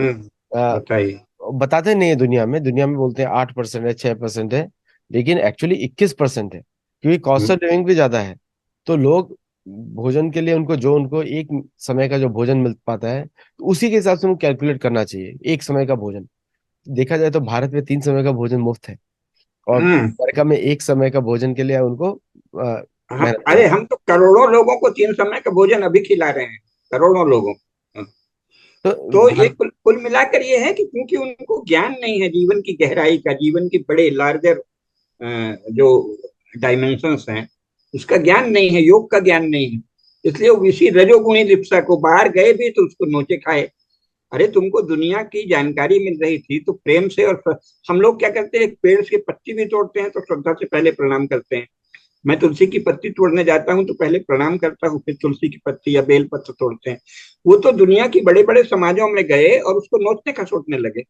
Speaker 2: बताइए।
Speaker 1: बताते नहीं है दुनिया में, दुनिया में बोलते हैं 8% है, 6% है, लेकिन एक्चुअली 21% है, क्योंकि कॉस्ट
Speaker 2: हम्म,
Speaker 1: ऑफ लिविंग भी ज्यादा है। तो लोग भोजन के लिए उनको जो उनको एक समय का जो भोजन मिल पाता है, तो उसी के हिसाब से उनको कैलकुलेट करना चाहिए एक समय का भोजन। देखा जाए तो भारत में 3 समय का भोजन मुफ्त है, और
Speaker 2: हम्म,
Speaker 1: अमेरिका में एक समय का भोजन के लिए उनको
Speaker 2: हाँ,
Speaker 1: मेहनत
Speaker 2: अरे
Speaker 1: करना।
Speaker 2: हम तो करोड़ों लोगों को 3 समय का भोजन अभी खिला रहे हैं, करोड़ों लोगों को।
Speaker 1: तो
Speaker 2: तो ये
Speaker 1: भारत।
Speaker 2: कुल मिलाकर ये है कि क्योंकि उनको ज्ञान नहीं है जीवन की गहराई का, जीवन की बड़े लार्जर जो डायमेंशंस हैं, उसका ज्ञान नहीं है, योग का ज्ञान नहीं है। इसलिए वो इसी रजोगुणी लिप्सा को, बाहर गए भी तो उसको नोचे खाए। अरे तुमको दुनिया की जानकारी मिल रही थी तो प्रेम से, और हम लोग क्या करते हैं, पेड़ की पत्ती भी तोड़ते हैं तो श्रद्धा से पहले प्रणाम करते हैं। मैं तुलसी की पत्ती तोड़ने जाता हूँ तो पहले प्रणाम करता हूँ, फिर तुलसी की पत्ती या बेल पत्र तोड़ते हैं। वो तो दुनिया की बड़े बड़े समाजों में गए और उसको नोचने खसोटने लगे।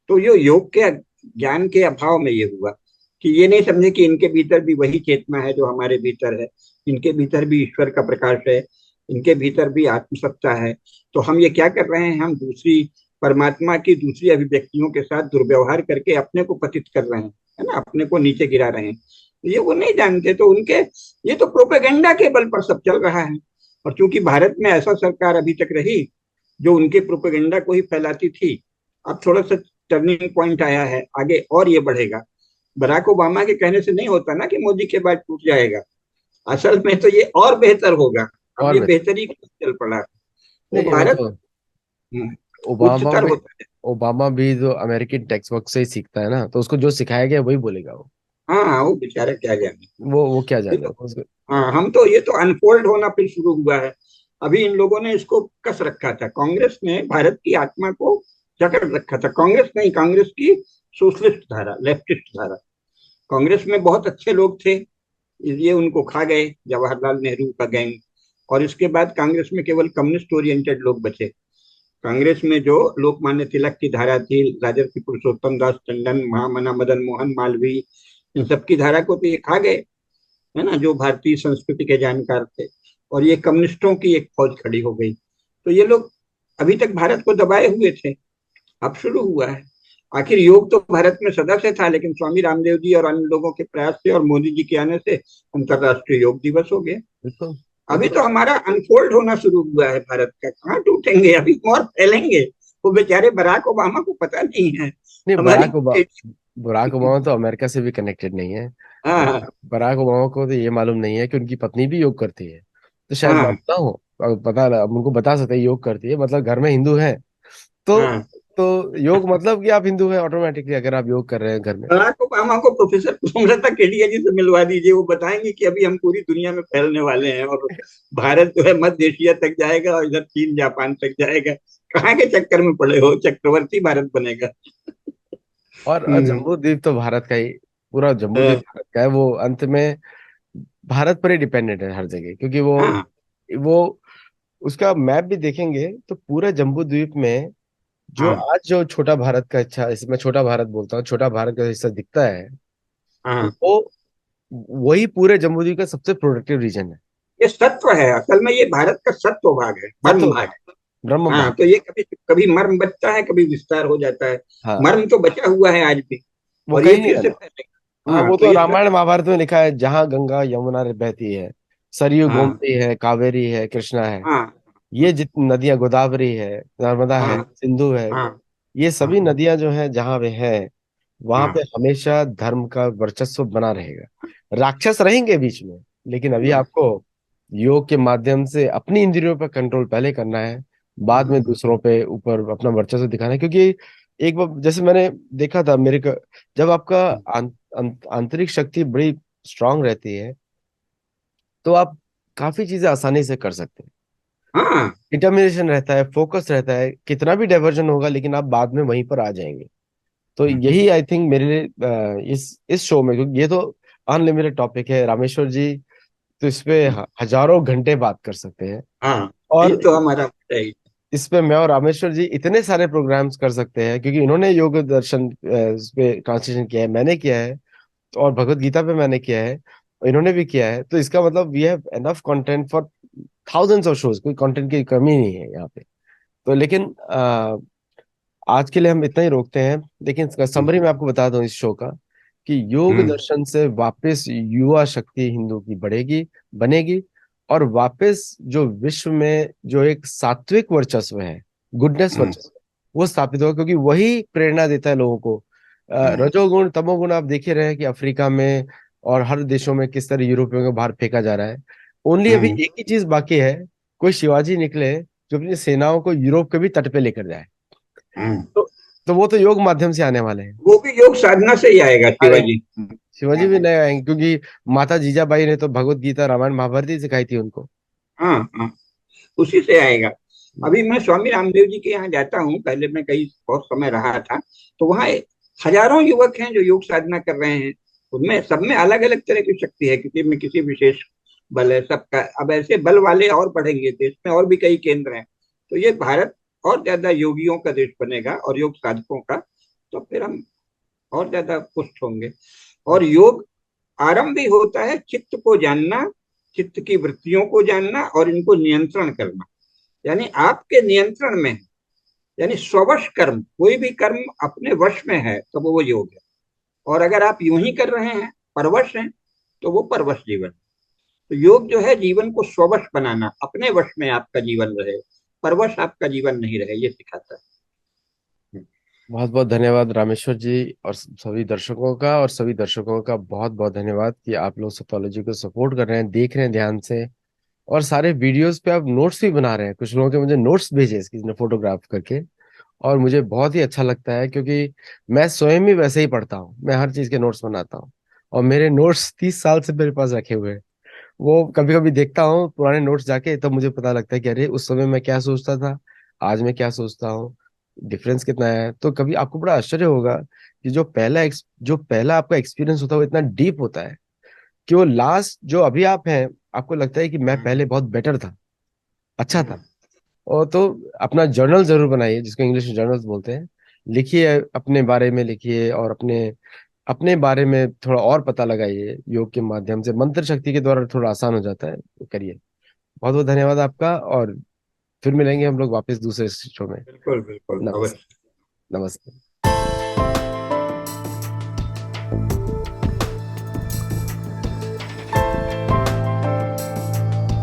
Speaker 2: तो ये योग के ज्ञान के अभाव में ये हुआ कि ये नहीं समझे कि इनके भीतर भी वही चेतना है जो हमारे भीतर है, इनके भीतर भी ईश्वर का प्रकाश है, इनके भीतर भी आत्मसत्ता है। तो हम ये क्या कर रहे हैं, हम दूसरी परमात्मा की दूसरी अभिव्यक्तियों के साथ दुर्व्यवहार करके अपने को पतित कर रहे हैं, है ना, अपने को नीचे गिरा रहे हैं। ये वो नहीं जानते, तो उनके ये तो प्रोपेगेंडा के बल पर सब चल रहा है। और चूंकि भारत में ऐसा सरकार अभी तक रही जो उनके प्रोपेगेंडा को ही फैलाती थी, अब थोड़ा सा टर्निंग पॉइंट आया है, आगे और ये बढ़ेगा। बराक ओबामा के कहने से नहीं होता ना कि मोदी के बाद टूट जाएगा, असल में तो ये और बेहतर होगा। अब
Speaker 1: और
Speaker 2: ये
Speaker 1: भी
Speaker 2: बेहतरी चल पड़ा। तो
Speaker 1: नहीं, वो
Speaker 2: भारत
Speaker 1: तो ओबामा
Speaker 2: उच्चतर
Speaker 1: भी
Speaker 2: होता है।
Speaker 1: ओबामा भी जो अमेरिकी टेक्स्ट बुक से ही सीखता है ना, तो उसको जो सिखाया गया वही बोलेगा वो।
Speaker 2: हाँ, हाँ, वो बेचारा क्या जाने।
Speaker 1: वो क्या
Speaker 2: ये
Speaker 1: जाने
Speaker 2: तो,
Speaker 1: उसको।
Speaker 2: हाँ, हम तो, ये तो अनफोल्ड होना फिर शुरू हुआ है। अभी इन लोगों ने इसको कस रखा था, कांग्रेस ने भारत की आत्मा को जकड़ रखा था। कांग्रेस नहीं, कांग्रेस की सोशलिस्ट धारा, लेफ्टिस्ट धारा। कांग्रेस में बहुत अच्छे लोग थे, ये उनको खा गए जवाहरलाल नेहरू का गैंग। और इसके बाद कांग्रेस में केवल कम्युनिस्ट ओरिएंटेड लोग बचे। कांग्रेस में जो लोकमान्य तिलक की धारा थी, राजर्षि पुरुषोत्तम दास टंडन, महामना मदन मोहन मालवीय, इन सबकी धारा को तो ये खा गए, है ना, जो भारतीय संस्कृति के जानकार थे। और ये कम्युनिस्टों की एक फौज खड़ी हो गई। तो ये लोग अभी तक भारत को दबाए हुए थे, अब शुरू हुआ है। आखिर योग तो भारत में सदा से था, लेकिन स्वामी रामदेव जी और अन्य लोगों के प्रयास से और मोदी जी के आने से अंतर्राष्ट्रीय योग दिवस हो गया।
Speaker 1: बिल्कुल
Speaker 2: अभी
Speaker 1: बिल्कुल।
Speaker 2: तो हमारा अनफोल्ड होना शुरू हुआ है भारत का, कहाँ टूटेंगे, अभी और फैलेंगे। वो बेचारे बराक ओबामा को पता नहीं है
Speaker 1: नहीं,
Speaker 2: हमारी।
Speaker 1: बराक ओबामा तो अमेरिका से भी कनेक्टेड नहीं है।
Speaker 2: हाँ,
Speaker 1: बराक ओबामा को तो ये मालूम नहीं है कि उनकी पत्नी भी योग करती है। तो शायद
Speaker 2: हाँ,
Speaker 1: मानता हूँ, अब उनको बता सकते हैं योग करती है, मतलब घर में हिंदू है। तो
Speaker 2: हाँ।
Speaker 1: तो योग मतलब कि आप हिंदू हैं ऑटोमेटिकली, अगर आप योग कर रहे हैं घर में।
Speaker 2: बराक ओबामा को प्रोफेसर कुसुमलता केडिया जी से मिलवा दीजिए, वो बताएंगे कि अभी हम पूरी दुनिया में फैलने वाले हैं, और भारत जो है मध्य एशिया तक जाएगा और इधर चीन जापान तक जाएगा। कहाँ के चक्कर में पड़े हो, चक्रवर्ती भारत बनेगा।
Speaker 1: और
Speaker 2: हम्म,
Speaker 1: जम्बू द्वीप तो भारत का ही, पूरा जम्बू द्वीप
Speaker 2: हाँ,
Speaker 1: भारत का है। वो अंत में भारत पर ही डिपेंडेंट है हर जगह, क्योंकि
Speaker 2: हाँ,
Speaker 1: वो उसका मैप भी देखेंगे तो पूरा जम्बू द्वीप में जो
Speaker 2: हाँ,
Speaker 1: आज जो छोटा भारत का, अच्छा इसमें छोटा भारत बोलता हूँ, छोटा भारत का हिस्सा दिखता है,
Speaker 2: हाँ।
Speaker 1: वो वही पूरे जम्बू द्वीप का सबसे प्रोडक्टिव रीजन है।
Speaker 2: ये सत्व है, असल में ये भारत का सत्व भाग है, मर्म
Speaker 1: सत्व
Speaker 2: भाग।
Speaker 1: भाग, ब्रह्म
Speaker 2: हाँ,
Speaker 1: भाग।
Speaker 2: तो ये कभी कभी मर्म बचता है, कभी विस्तार हो जाता है।
Speaker 1: हाँ,
Speaker 2: मर्म तो बचा हुआ है आज भी,
Speaker 1: वो
Speaker 2: और ये
Speaker 1: कहीं नहीं
Speaker 2: फिर से
Speaker 1: जाना।
Speaker 2: फैलेगा।
Speaker 1: हाँ,
Speaker 2: हाँ,
Speaker 1: वो
Speaker 2: तो
Speaker 1: तो
Speaker 2: ये
Speaker 1: रामायण महाभारत में लिखा है, जहाँ गंगा यमुना बहती है, सरयू
Speaker 2: हाँ,
Speaker 1: गोमती है, कावेरी है, कृष्णा है,
Speaker 2: हाँ,
Speaker 1: ये जितनी नदियां, गोदावरी है, नर्मदा है,
Speaker 2: हाँ,
Speaker 1: सिंधु है,
Speaker 2: हाँ,
Speaker 1: ये
Speaker 2: हाँ,
Speaker 1: सभी नदियां जो हैं जहाँ वे हैं, वहां पे
Speaker 2: हाँ,
Speaker 1: हमेशा धर्म का वर्चस्व बना रहेगा। राक्षस रहेंगे बीच में, लेकिन अभी
Speaker 2: हाँ,
Speaker 1: आपको योग के माध्यम से अपनी इंद्रियों पर कंट्रोल पहले करना है, बाद
Speaker 2: हाँ,
Speaker 1: में दूसरों पे ऊपर अपना वर्चस्व दिखाना है। क्योंकि एक बार जैसे मैंने देखा था जब आपका आंतरिक शक्ति बड़ी स्ट्रांग रहती है, तो आप काफी चीजें आसानी से कर सकते हैं।
Speaker 2: हाँ।
Speaker 1: डिटर्मिनेशन रहता है, फोकस रहता है, कितना भी डाइवर्जन होगा लेकिन आप बाद में वहीं पर आ जाएंगे। तो यही आई थिंक मेरे लिए इस शो में, क्योंकि ये तो अनलिमिटेड टॉपिक है रामेश्वर जी, तो इस पे हजारों घंटे बात कर सकते हैं।
Speaker 2: हाँ, ये
Speaker 1: और
Speaker 2: तो हमारा है।
Speaker 1: इस पे मैं और रामेश्वर जी इतने सारे प्रोग्राम्स कर सकते हैं, क्योंकि इन्होंने योग दर्शन इस पे ट्रांसलेशन किया है, मैंने किया है, और भगवत गीता पे मैंने किया है, और इन्होंने भी किया है। तो इसका मतलब we have enough content for thousands of shows, कोई कंटेंट की कमी नहीं है यहाँ पे। तो लेकिन आज के लिए हम इतना ही रोकते हैं। लेकिन समरी में आपको बता दूं इस शो का, कि योग
Speaker 2: हम्म।
Speaker 1: दर्शन से वापस युवा शक्ति हिंदू की बढ़ेगी, बनेगी, और वापस जो विश्व में जो एक सात्विक वर्चस्व है, गुडनेस
Speaker 2: हम्म।
Speaker 1: वर्चस्व, वो स्थापित होगा, क्योंकि वही प्रेरणा देता है लोगों को। रजोगुण तमोगुण आप देखे रहे हैं कि अफ्रीका में और हर देशों में किस तरह यूरोपियों को बाहर फेंका जा रहा है। ओनली अभी
Speaker 2: हम्म।
Speaker 1: एक ही चीज बाकी है, कोई शिवाजी निकले जो अपनी सेनाओं को यूरोप के भी तट पे लेकर जाए।
Speaker 2: हम्म।
Speaker 1: तो तो वो तो योग माध्यम से आने वाले हैं।
Speaker 2: वो भी योग साधना से ही आएगा,
Speaker 1: आएंगे,
Speaker 2: शिवाजी।
Speaker 1: शिवाजी भी नए आएंगे, क्योंकि माता जीजाबाई ने तो भगवत गीता रामायण महाभारत ही सिखाई थी उनको।
Speaker 2: हाँ हाँ, उसी से आएगा। अभी मैं स्वामी रामदेव जी के यहाँ जाता हूँ, पहले मैं कई बहुत समय रहा था, तो वहाँ हजारों युवक हैं जो योग साधना कर रहे हैं। उनमें सब में अलग अलग तरह की शक्ति है, किसी में किसी विशेष बल है सबका। अब ऐसे बल वाले और बढ़ेंगे, देश में और भी कई केंद्र हैं, तो ये भारत और ज्यादा योगियों का देश बनेगा और योग साधकों का। तो फिर हम और ज्यादा पुष्ट होंगे। और योग आरंभ भी होता है चित्त को जानना, चित्त की वृत्तियों को जानना और इनको नियंत्रण करना। यानी आपके नियंत्रण में है। यानी स्ववश कर्म, कोई भी कर्म अपने वश में है तो वो योग है। और अगर आप यूं ही कर रहे हैं, परवश हैं, तो वो परवश जीवन। तो योग जो है जीवन को स्ववश बनाना, अपने वश में आपका जीवन रहे, परवश आपका जीवन नहीं रहे, ये सिखाता है।
Speaker 1: बहुत बहुत धन्यवाद रामेश्वर जी, और सभी दर्शकों का, और सभी दर्शकों का बहुत बहुत धन्यवाद कि आप लोग सतोलॉजी को सपोर्ट कर रहे हैं, देख रहे हैं ध्यान से, और सारे वीडियोस पे आप नोट्स भी बना रहे हैं। कुछ लोगों के मुझे नोट्स भेजे किसी ने फोटोग्राफ करके, और मुझे बहुत ही अच्छा लगता है, क्योंकि मैं स्वयं ही वैसे ही पढ़ता हूँ, मैं हर चीज के नोट्स बनाता हूँ, और मेरे नोट्स 30 साल से मेरे पास रखे हुए हैं। वो कभी कभी देखता हूँ पुराने नोट्स जाके, तब मुझे पता लगता है कि अरे उस समय मैं क्या सोचता था, आज मैं क्या सोचता हूँ, डिफरेंस कितना है। तो कभी आपको बड़ा आश्चर्य होगा कि जो पहला आपका एक्सपीरियंस होता है वो इतना डीप होता है, कि वो लास्ट जो अभी आप हैं, आपको लगता है कि मैं पहले बहुत बेटर था, अच्छा था। और तो अपना जर्नल जरूर बनाइए, जिसको इंग्लिश में जर्नल्स बोलते हैं। लिखिए, अपने बारे में लिखिए, और अपने अपने बारे में थोड़ा और पता लगाइए, योग के माध्यम से, मंत्र शक्ति के द्वारा थोड़ा आसान हो जाता है, तो करिए। बहुत बहुत धन्यवाद आपका, और फिर मिलेंगे हम लोग वापस दूसरे शो में।
Speaker 2: बिल्कुल बिल्कुल,
Speaker 1: नमस्ते।
Speaker 2: अवश्य।
Speaker 1: नमस्ते।